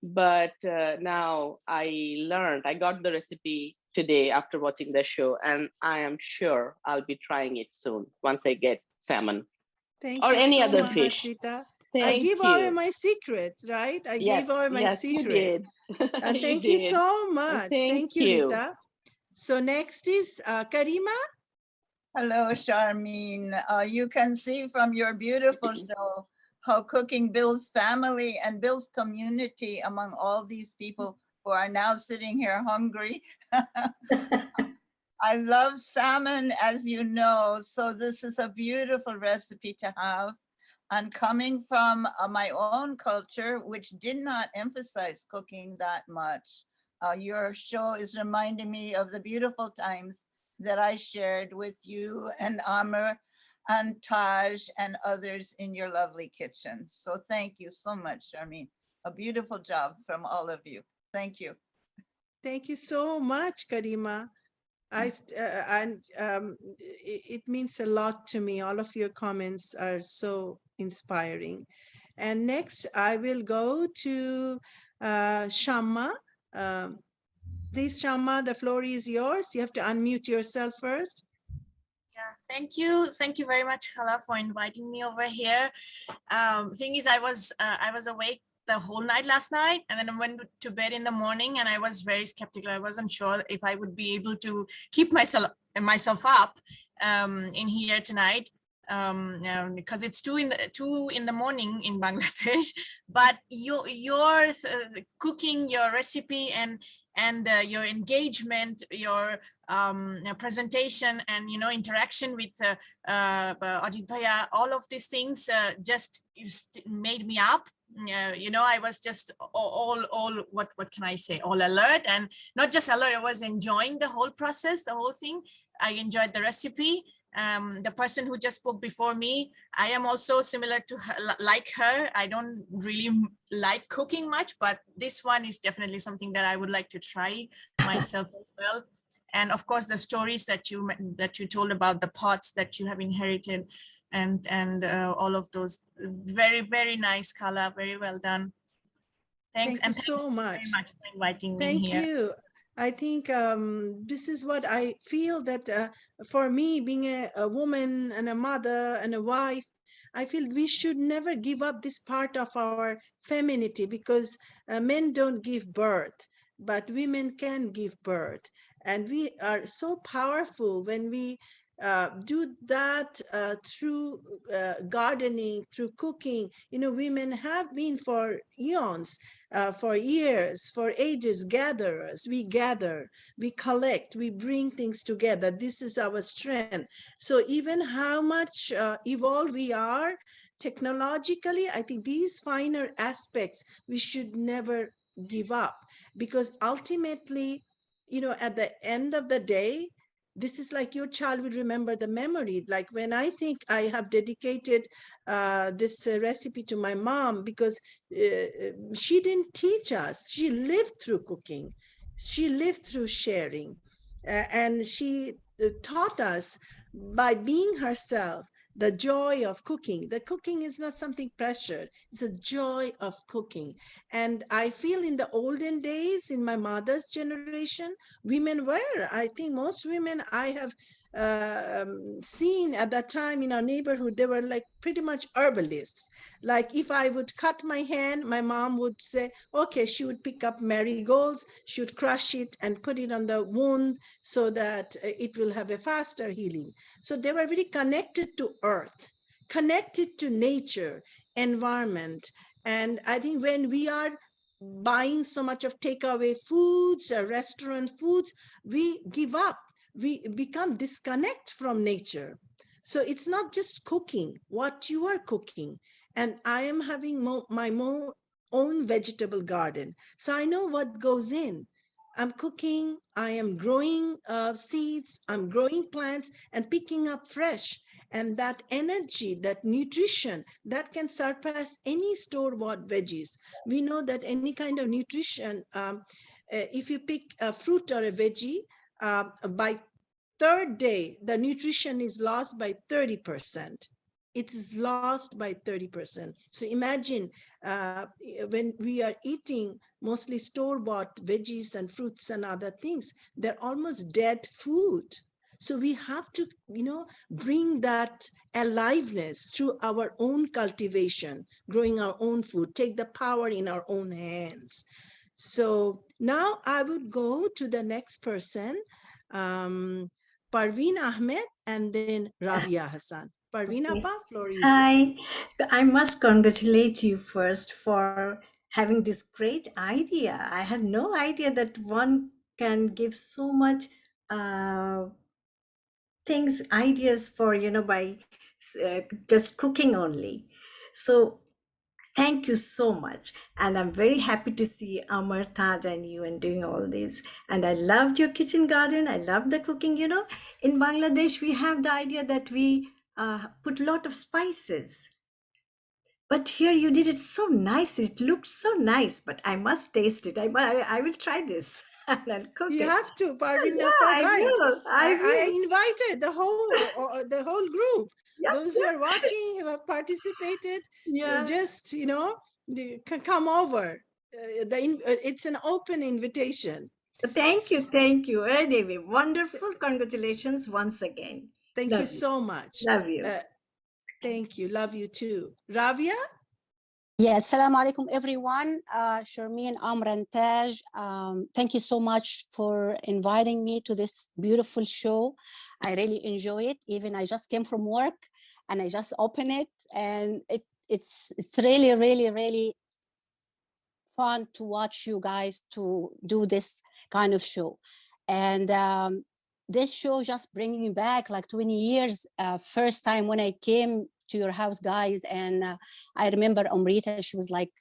But now I learned, I got the recipe today after watching the show, and I am sure I'll be trying it soon once I get salmon. Thank Or you any so other much, fish. Rita. I Thank give away you. my secrets, right? I Yes, gave away my yes, you secret. did. And You thank you did. so And much. thank Thank you, you. Rita. So next is Karima. Hello, Sharmin. You can see from your beautiful show how cooking builds family and builds community among all these people who are now sitting here hungry. I love salmon, as you know, so this is a beautiful recipe to have. And coming from my own culture, which did not emphasize cooking that much, your show is reminding me of the beautiful times that I shared with you and Amr and Taj and others in your lovely kitchen. So thank you so much, Sharmin. A beautiful job from all of you. Thank you. Thank you so much, Karima. It means a lot to me. All of your comments are so inspiring. And next, I will go to Shamma. Please, Shamma, the floor is yours. You have to unmute yourself first. Yeah, thank you. Thank you very much, Hala, for inviting me over here. Thing is, I was awake the whole night last night, and then I went to bed in the morning, and I was very skeptical. I wasn't sure if I would be able to keep myself up in here tonight, because it's 2 in the morning in Bangladesh. But your cooking, your recipe, and your engagement, your presentation, and interaction with Ajit Bhaiya, all of these things just made me up. I was just all what can I say, all alert, and not just alert, I was enjoying the whole process, the whole thing. I enjoyed the recipe. The person who just spoke before me, I am also similar to her, like her. I don't really like cooking much, but this one is definitely something that I would like to try myself as well. And of course, the stories that you told about the pots that you have inherited, and all of those, very, very nice, Kala, very well done. Thanks. Thank you so much. Very much for inviting me Thank here. you. I think this is what I feel that for me, being a woman and a mother and a wife, I feel we should never give up this part of our femininity, because men don't give birth, but women can give birth. And we are so powerful when we do that through gardening, through cooking. Women have been for eons, for years, for ages, gatherers. We gather, we collect, we bring things together. This is our strength. So even how much evolved we are technologically, I think these finer aspects we should never give up, because ultimately, at the end of the day, this is like your child will remember the memory. Like when I think I have dedicated this recipe to my mom, because she didn't teach us. She lived through cooking. She lived through sharing. And she taught us by being herself the joy of cooking. The cooking is not something pressured. It's a joy of cooking. And I feel in the olden days, in my mother's generation, women were, I think most women I have seen at that time in our neighborhood, they were like pretty much herbalists. Like if I would cut my hand, my mom would say, okay, she would pick up marigolds, she would crush it and put it on the wound so that it will have a faster healing. So they were very connected to earth, connected to nature, environment. And I think when we are buying so much of takeaway foods or restaurant foods, we give up. We become disconnect from nature. So it's not just cooking, what you are cooking. And I am having my own vegetable garden. So I know what goes in. I'm cooking, I am growing seeds, I'm growing plants and picking up fresh. And that energy, that nutrition, that can surpass any store-bought veggies. We know that any kind of nutrition, if you pick a fruit or a veggie, by third day, the nutrition is lost by 30%. It is lost by 30%. So imagine when we are eating mostly store-bought veggies and fruits and other things, they're almost dead food. So we have to, bring that aliveness through our own cultivation, growing our own food, take the power in our own hands. So now I would go to the next person, Parveen Ahmed, and then Rabia Hassan. Parveen Appa, floor is yours. Hi, I must congratulate you first for having this great idea. I had no idea that one can give so much ideas for, by just cooking only. So thank you so much. And I'm very happy to see Amar, Taj, and you and doing all this. And I loved your kitchen garden. I love the cooking. In Bangladesh, we have the idea that we put a lot of spices. But here you did it so nice. It looked so nice, but I must taste it. I will try this and cook You it. have to, Parveen Yeah, Appa, I right? will. I I will. invited the whole group. Yep, Those who are watching, who have participated, Yeah. just, they can come over. It's an open invitation. Thank you. Thank you. Anyway, wonderful. Congratulations once again. Thank Love you so much. Love you. Thank you. Love you too. Ravia? Yes, Assalamu alaikum everyone. Sharmin, Amr and Taj, thank you so much for inviting me to this beautiful show. I really enjoy it. Even I just came from work and I just opened it, and it's really, really, really fun to watch you guys to do this kind of show. And this show just bringing me back like 20 years. First time when I came to your house, guys, and I remember Umrita, she was like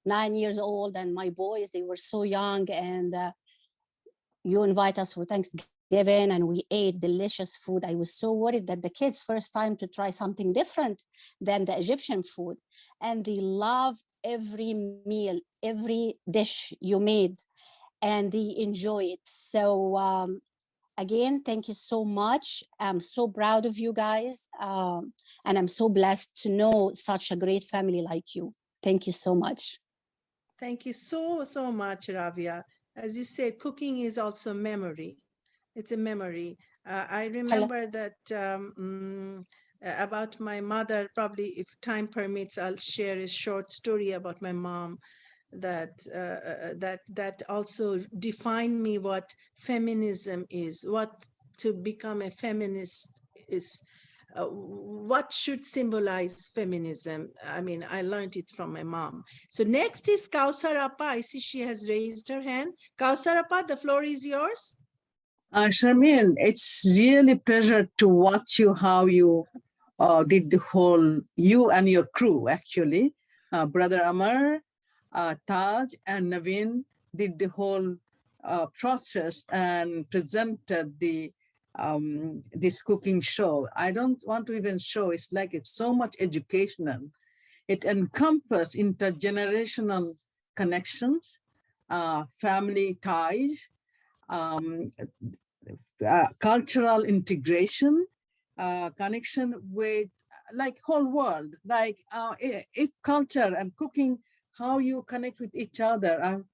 9 years old, and my boys, they were so young, and you invite us for Thanksgiving, and we ate delicious food. I was so worried that the kids first time to try something different than the Egyptian food, and they love every meal, every dish you made, and they enjoy it. So again, thank you so much. I'm so proud of you guys. And I'm so blessed to know such a great family like you. Thank you so much. Thank you so, so much, Ravia. As you said, cooking is also memory. It's a memory. I remember that about my mother, probably if time permits, I'll share a short story about my mom that also defined me what feminism is, what to become a feminist is, what should symbolize feminism. I mean, I learned it from my mom. So next is Kausar Appa. I see she has raised her hand. Kausar Appa, the floor is yours. Sharmin, it's really pleasure to watch you, how you did the whole, you and your crew actually, Brother Amar, Taj and Naveen did the whole process and presented this cooking show. I don't want to even show, it's like it's so much educational. It encompasses intergenerational connections, family ties, cultural integration, connection with like whole world, like if culture and cooking, how you connect with each other.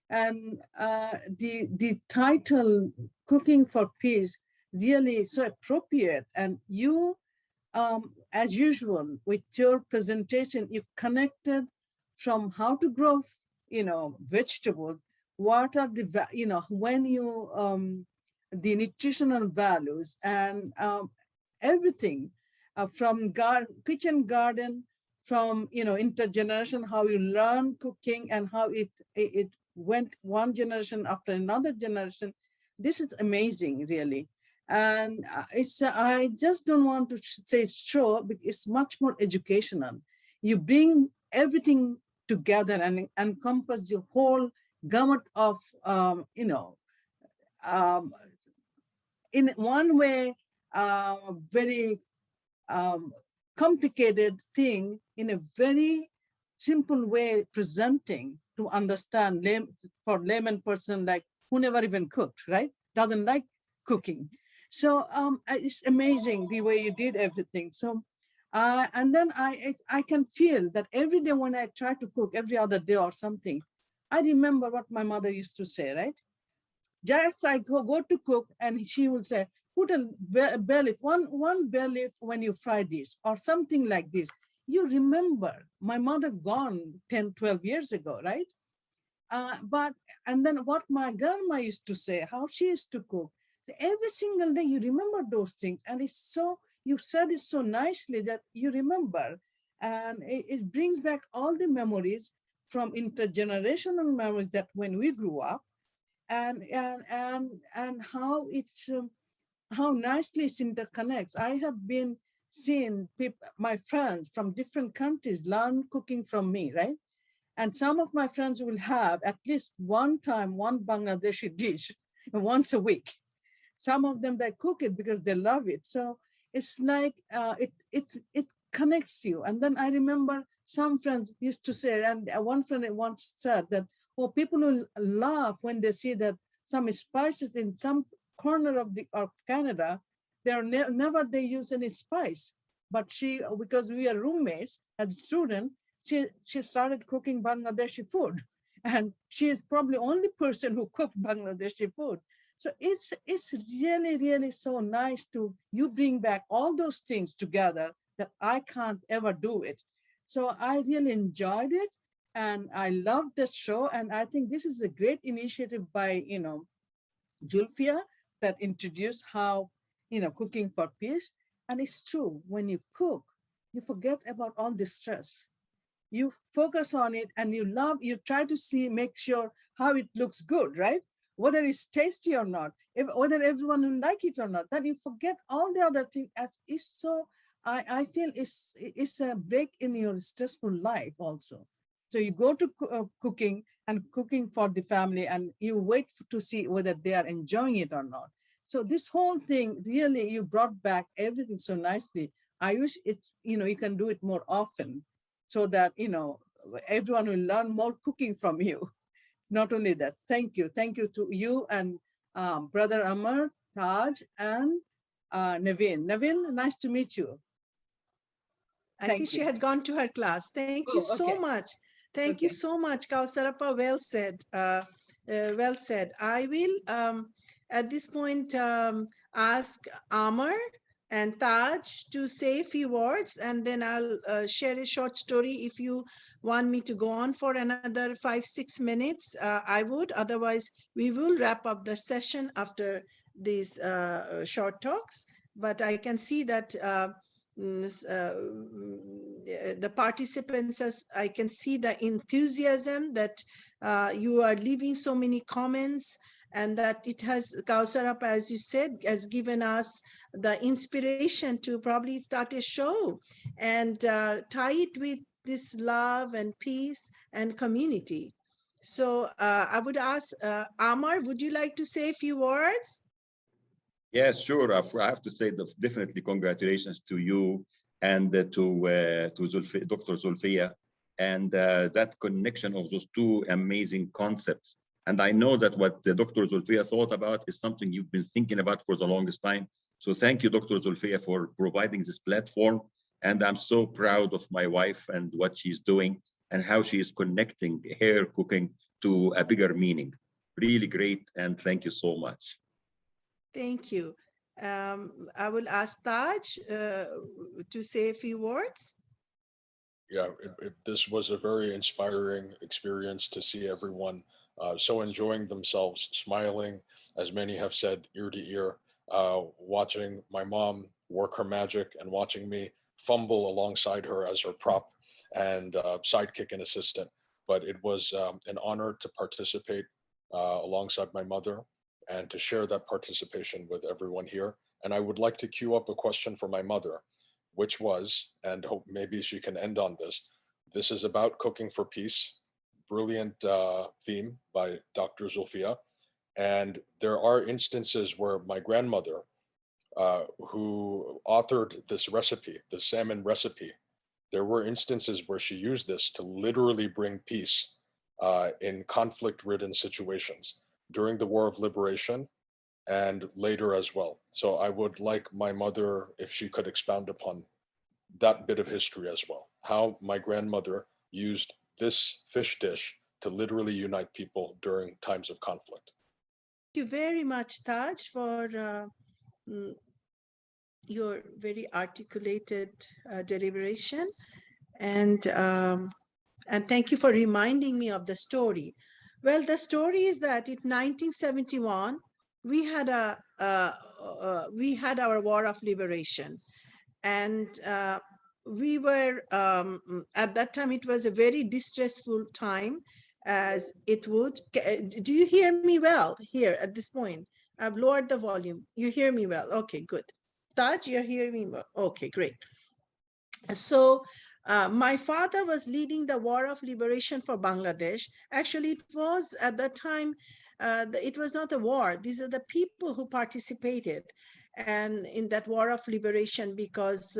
And the title, Cooking for Peace, really so appropriate. And you, as usual, with your presentation, you connected from how to grow, vegetables, what are the, when you, the nutritional values and everything from kitchen garden from, intergeneration, how you learn cooking and how it went one generation after another generation. This is amazing, really. And I just don't want to say show, but it's much more educational. You bring everything together and encompass the whole gamut of, in one way, very complicated thing in a very simple way, presenting to understand for layman person like who never even cooked, right? Doesn't like cooking. So it's amazing the way you did everything. So and then I can feel that every day when I try to cook, every other day or something, I remember what my mother used to say, right? Just I go to cook and she will say, put a bay leaf, one bay leaf when you fry this or something like this. You remember my mother gone 10, 12 years ago, right? And then what my grandma used to say, how she used to cook. Every single day you remember those things. And it's so, you said it so nicely that you remember. And it brings back all the memories from intergenerational memories that when we grew up, and how it's how nicely it interconnects. I have been seeing people, my friends from different countries learn cooking from me, right? And some of my friends will have at least one Bangladeshi dish once a week. Some of them, they cook it because they love it. So it's like it connects you. And then I remember some friends used to say, and one friend once said that, well, people will laugh when they see that some spices in some corner of Canada, never they use any spice. But because we are roommates as a student, she started cooking Bangladeshi food. And she is probably the only person who cooked Bangladeshi food. So it's really, really so nice to you bring back all those things together that I can't ever do it. So I really enjoyed it and I love the show. And I think this is a great initiative by, Julfia that introduced how, cooking for peace. And it's true, when you cook, you forget about all the stress. You focus on it and you try to make sure how it looks good, right? Whether it's tasty or not, whether everyone will like it or not, then you forget all the other things. As is so, I feel it's a break in your stressful life also. So you go to cooking and cooking for the family and you wait to see whether they are enjoying it or not. So this whole thing, really, you brought back everything so nicely. I wish it's, you can do it more often so that, everyone will learn more cooking from you. Not only that, thank you. Thank you to you and Brother Amar, Taj, and Naveen. Naveen, nice to meet you. I think she has gone to her class. Thank you so much. Thank you so much, Kausarappa. Well said. Well said. I will, at this point, ask Amar and Taj to say a few words, and then I'll share a short story. If you want me to go on for another 5-6 minutes, I would. Otherwise, we will wrap up the session after these short talks. But I can see that the participants, I can see the enthusiasm that you are leaving so many comments, and that it has, Kausarappa, as you said, has given us the inspiration to probably start a show and tie it with this love and peace and community. So I would ask Amar, would you like to say a few words? Yes, sure. I have to say definitely congratulations to you and to Dr. Zulfiya, and that connection of those two amazing concepts. And I know that what Dr. Zulfiya thought about is something you've been thinking about for the longest time. So thank you, Dr. Zulfiya, for providing this platform. And I'm so proud of my wife and what she's doing and how she is connecting her cooking to a bigger meaning. Really great, and thank you so much. Thank you. I will ask Taj to say a few words. Yeah, this was a very inspiring experience to see everyone so enjoying themselves, smiling, as many have said, ear to ear, watching my mom work her magic and watching me fumble alongside her as her prop. and sidekick and assistant. But it was an honor to participate alongside my mother and to share that participation with everyone here. And I would like to queue up a question for my mother, which was, and hope maybe she can end on this. This is about cooking for peace. Brilliant theme by Dr. Zulfia. And there are instances where my grandmother, who authored this recipe, the salmon recipe, there were instances where she used this to literally bring peace in conflict-ridden situations during the War of Liberation and later as well. So I would like my mother, if she could expound upon that bit of history as well, how my grandmother used this fish dish to literally unite people during times of conflict. Thank you very much, Taj, for your very articulated deliberation. And thank you for reminding me of the story. Well, the story is that in 1971, we had our War of Liberation. And we were, at that time, it was a very distressful time, as it would. Do you hear me well here at this point? I've lowered the volume. You hear me well? Okay, good. Taj, you're hearing me well? Okay, great. So my father was leading the War of Liberation for Bangladesh. Actually, it was at that time, it was not a war. These are the people who participated and in that War of Liberation, because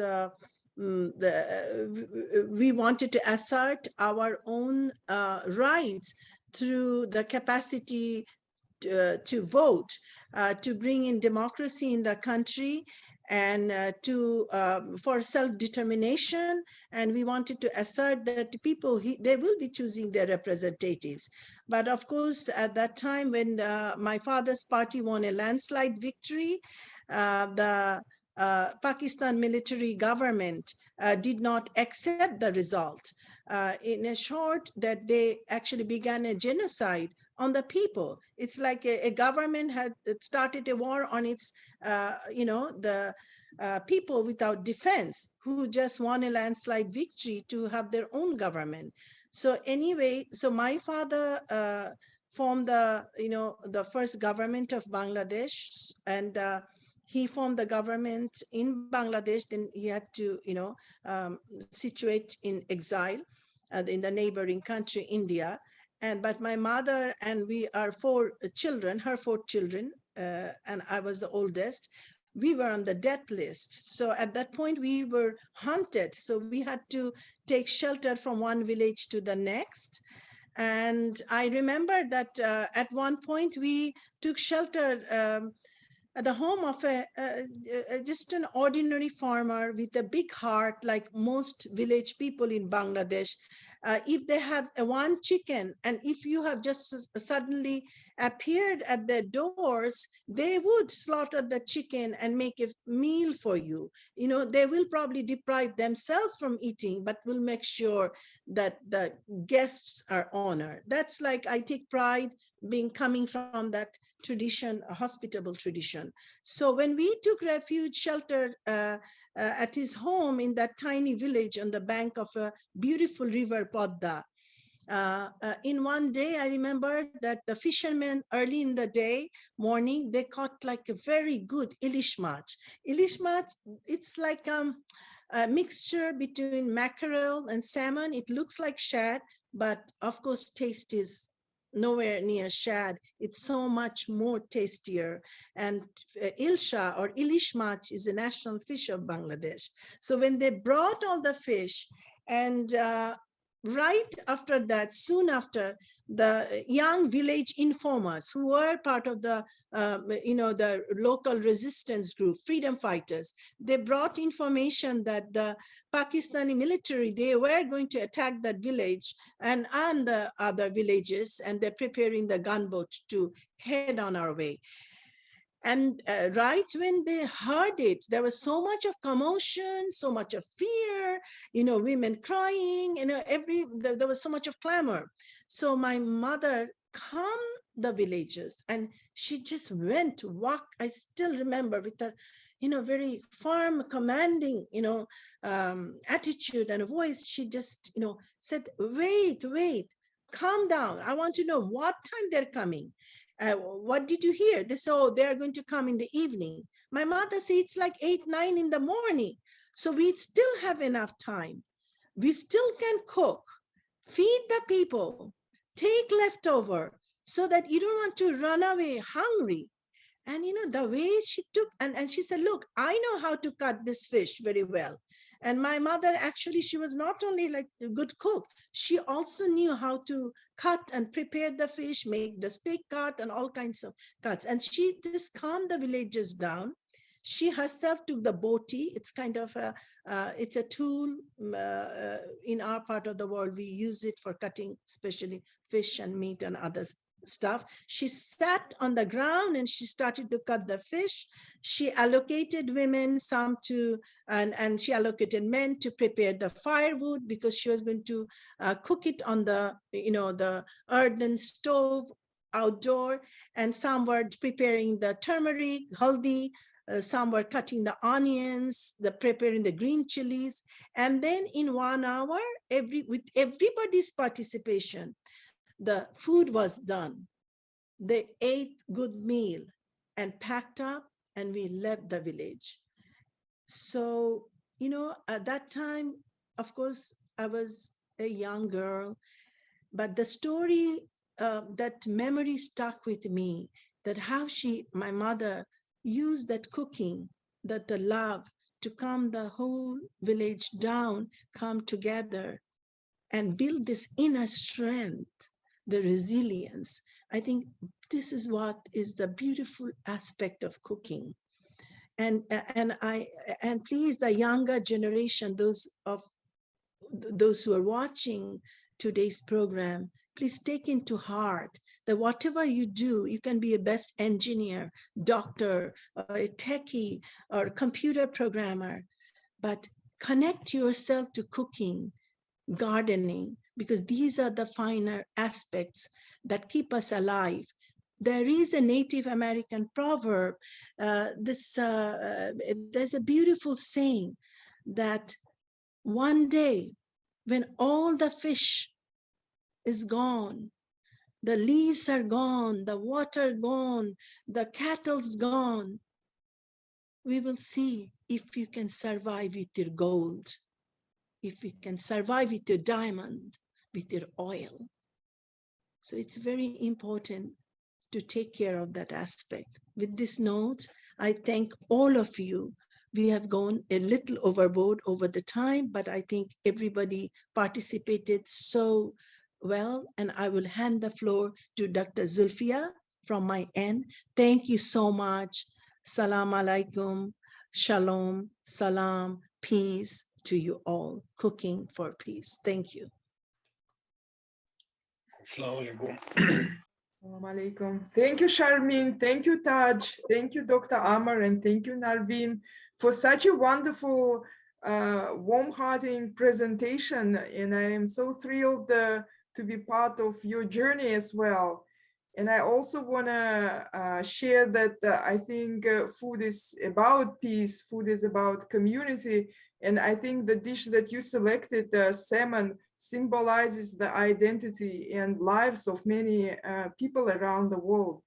we wanted to assert our own rights through the capacity to vote, to bring in democracy in the country, and for self-determination. And we wanted to assert that the people, they will be choosing their representatives. But of course, at that time, when my father's party won a landslide victory, the Pakistan military government did not accept the result. In a short, that they actually began a genocide on the people. It's like a government had started a war on its, the people without defense, who just won a landslide victory to have their own government. So anyway, so my father formed the first government of Bangladesh, and he formed the government in Bangladesh. Then he had to, situate in exile in the neighboring country, India. But my mother and we are four children, her four children, and I was the oldest. We were on the death list. So at that point we were hunted. So we had to take shelter from one village to the next. And I remember that at one point we took shelter at the home of just an ordinary farmer with a big heart, like most village people in Bangladesh. If they have one chicken, and if you have just suddenly appeared at their doors, they would slaughter the chicken and make a meal for you. They will probably deprive themselves from eating, but will make sure that the guests are honored. That's like, I take pride being coming from that tradition, a hospitable tradition. So when we took refuge, shelter at his home in that tiny village on the bank of a beautiful river, Podda, in one day, I remember that the fishermen early in the morning, they caught like a very good ilish mach. Ilish mach, it's like a mixture between mackerel and salmon. It looks like shad, but of course, taste is nowhere near shad. It's so much more tastier. And ilsha or ilish mach is a national fish of Bangladesh. So when they brought all the fish, and right after that, soon after, the young village informers who were part of the, the local resistance group, freedom fighters, they brought information that the Pakistani military, they were going to attack that village and the other villages, and they're preparing the gunboat to head on our way. And right when they heard it, there was so much of commotion, so much of fear, women crying, there was so much of clamor. So my mother calmed the villagers, and she just went walk. I still remember with her, very firm, commanding, attitude and a voice. She just, said, wait, calm down. I want to know what time they're coming. What did you hear? They said, oh, they're going to come in the evening. My mother said it's like 8, 9 in the morning. So we still have enough time. We still can cook, feed the people, take leftover so that you don't want to run away hungry. And the way she took, and she said, look, I know how to cut this fish very well. And my mother, actually, she was not only like a good cook, she also knew how to cut and prepare the fish, make the steak cut and all kinds of cuts. And she just calmed the villagers down. She herself took the boti. It's kind of it's a tool in our part of the world. We use it for cutting, especially fish and meat and other stuff. She sat on the ground and she started to cut the fish. She allocated women some to, and she allocated men to prepare the firewood, because she was going to cook it on the, the earthen stove outdoor. And some were preparing the turmeric, haldi, some were cutting the onions, preparing the green chilies. And then in 1 hour, with everybody's participation, the food was done. They ate good meal and packed up, and we left the village. So, at that time, of course, I was a young girl, but the story, that memory stuck with me, that how my mother used that cooking, that the love to calm the whole village down, come together and build this inner strength, the resilience. I think this is what is the beautiful aspect of cooking. And please, the younger generation, those who are watching today's program, please take into heart that whatever you do, you can be a best engineer, doctor, or a techie, or a computer programmer, but connect yourself to cooking, gardening, because these are the finer aspects that keep us alive. There is a Native American proverb, there's a beautiful saying that one day when all the fish is gone, the leaves are gone, the water gone, the cattle's gone, we will see if you can survive with your gold, if you can survive with your diamond, with your oil. So it's very important to take care of that aspect. With this note, I thank all of you. We have gone a little overboard over the time, but I think everybody participated so well, and I will hand the floor to Dr. Zulfia from my end. Thank you so much. Salam alaikum, shalom, salam, peace to you all. Cooking for peace. Thank you. Assalamu alaikum. Thank you, Sharmin. Thank you, Taj. Thank you, Dr. Amar, and thank you, Narveen, for such a wonderful, warm-hearted presentation. And I am so thrilled to be part of your journey as well. And I also want to share that I think food is about peace, food is about community. And I think the dish that you selected, salmon, symbolizes the identity and lives of many people around the world.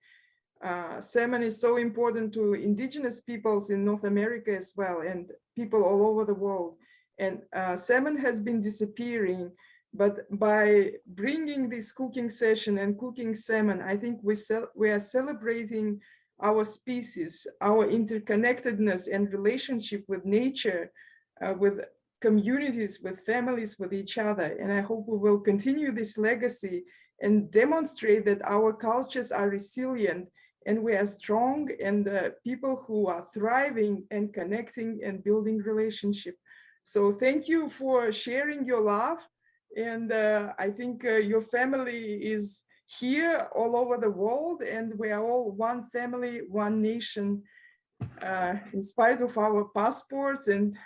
Salmon is so important to indigenous peoples in North America as well, and people all over the world. And salmon has been disappearing, but by bringing this cooking session and cooking salmon, I think we are celebrating our species, our interconnectedness and relationship with nature, with communities, with families, with each other. And I hope we will continue this legacy and demonstrate that our cultures are resilient and we are strong, and people who are thriving and connecting and building relationship. So thank you for sharing your love. And I think your family is here all over the world, and we are all one family, one nation, in spite of our passports and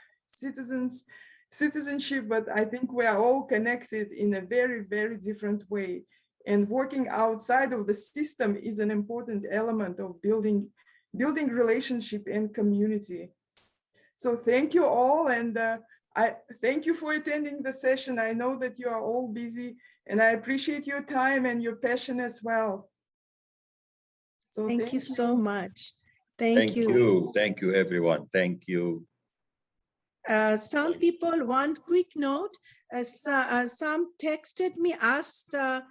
citizenship, but I think we are all connected in a very, very different way. And working outside of the system is an important element of building relationship and community. So thank you all, and I thank you for attending the session. I know that you are all busy, and I appreciate your time and your passion as well. So thank you so much. Thank you. Thank you, everyone. Thank you. Some people, one quick note, some texted me, asked the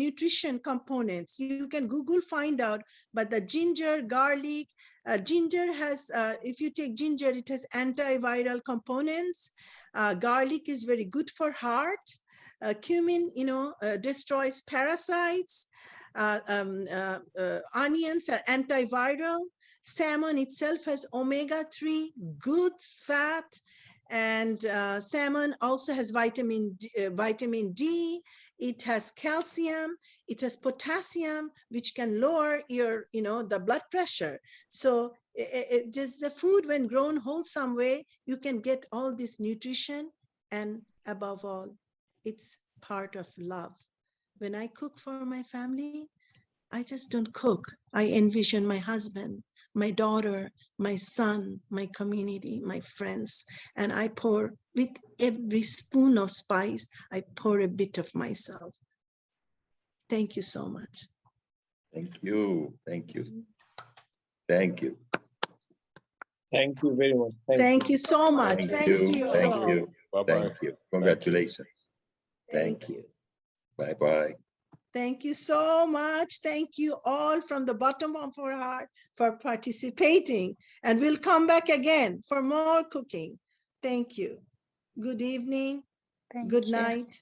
nutrition components. You can Google find out, but the ginger, garlic, ginger has, if you take ginger, it has antiviral components. Garlic is very good for heart. Cumin, destroys parasites. Onions are antiviral. Salmon itself has omega-3, good fat, and salmon also has vitamin D. It has calcium. It has potassium, which can lower your, the blood pressure. So just the food, when grown wholesome way, you can get all this nutrition, and above all, it's part of love. When I cook for my family, I just don't cook. I envision my husband, my daughter, my son, my community, my friends, and I pour, with every spoon of spice, I pour a bit of myself. Thank you so much. Thank you. Thank you. Thank you. Thank you very much. Thank you so much. Thanks to you all. Thank you. Bye-bye. Thank you. Congratulations. Thank you. Bye-bye. Thank you so much. Thank you all from the bottom of our heart for participating. And we'll come back again for more cooking. Thank you. Good evening. Good night.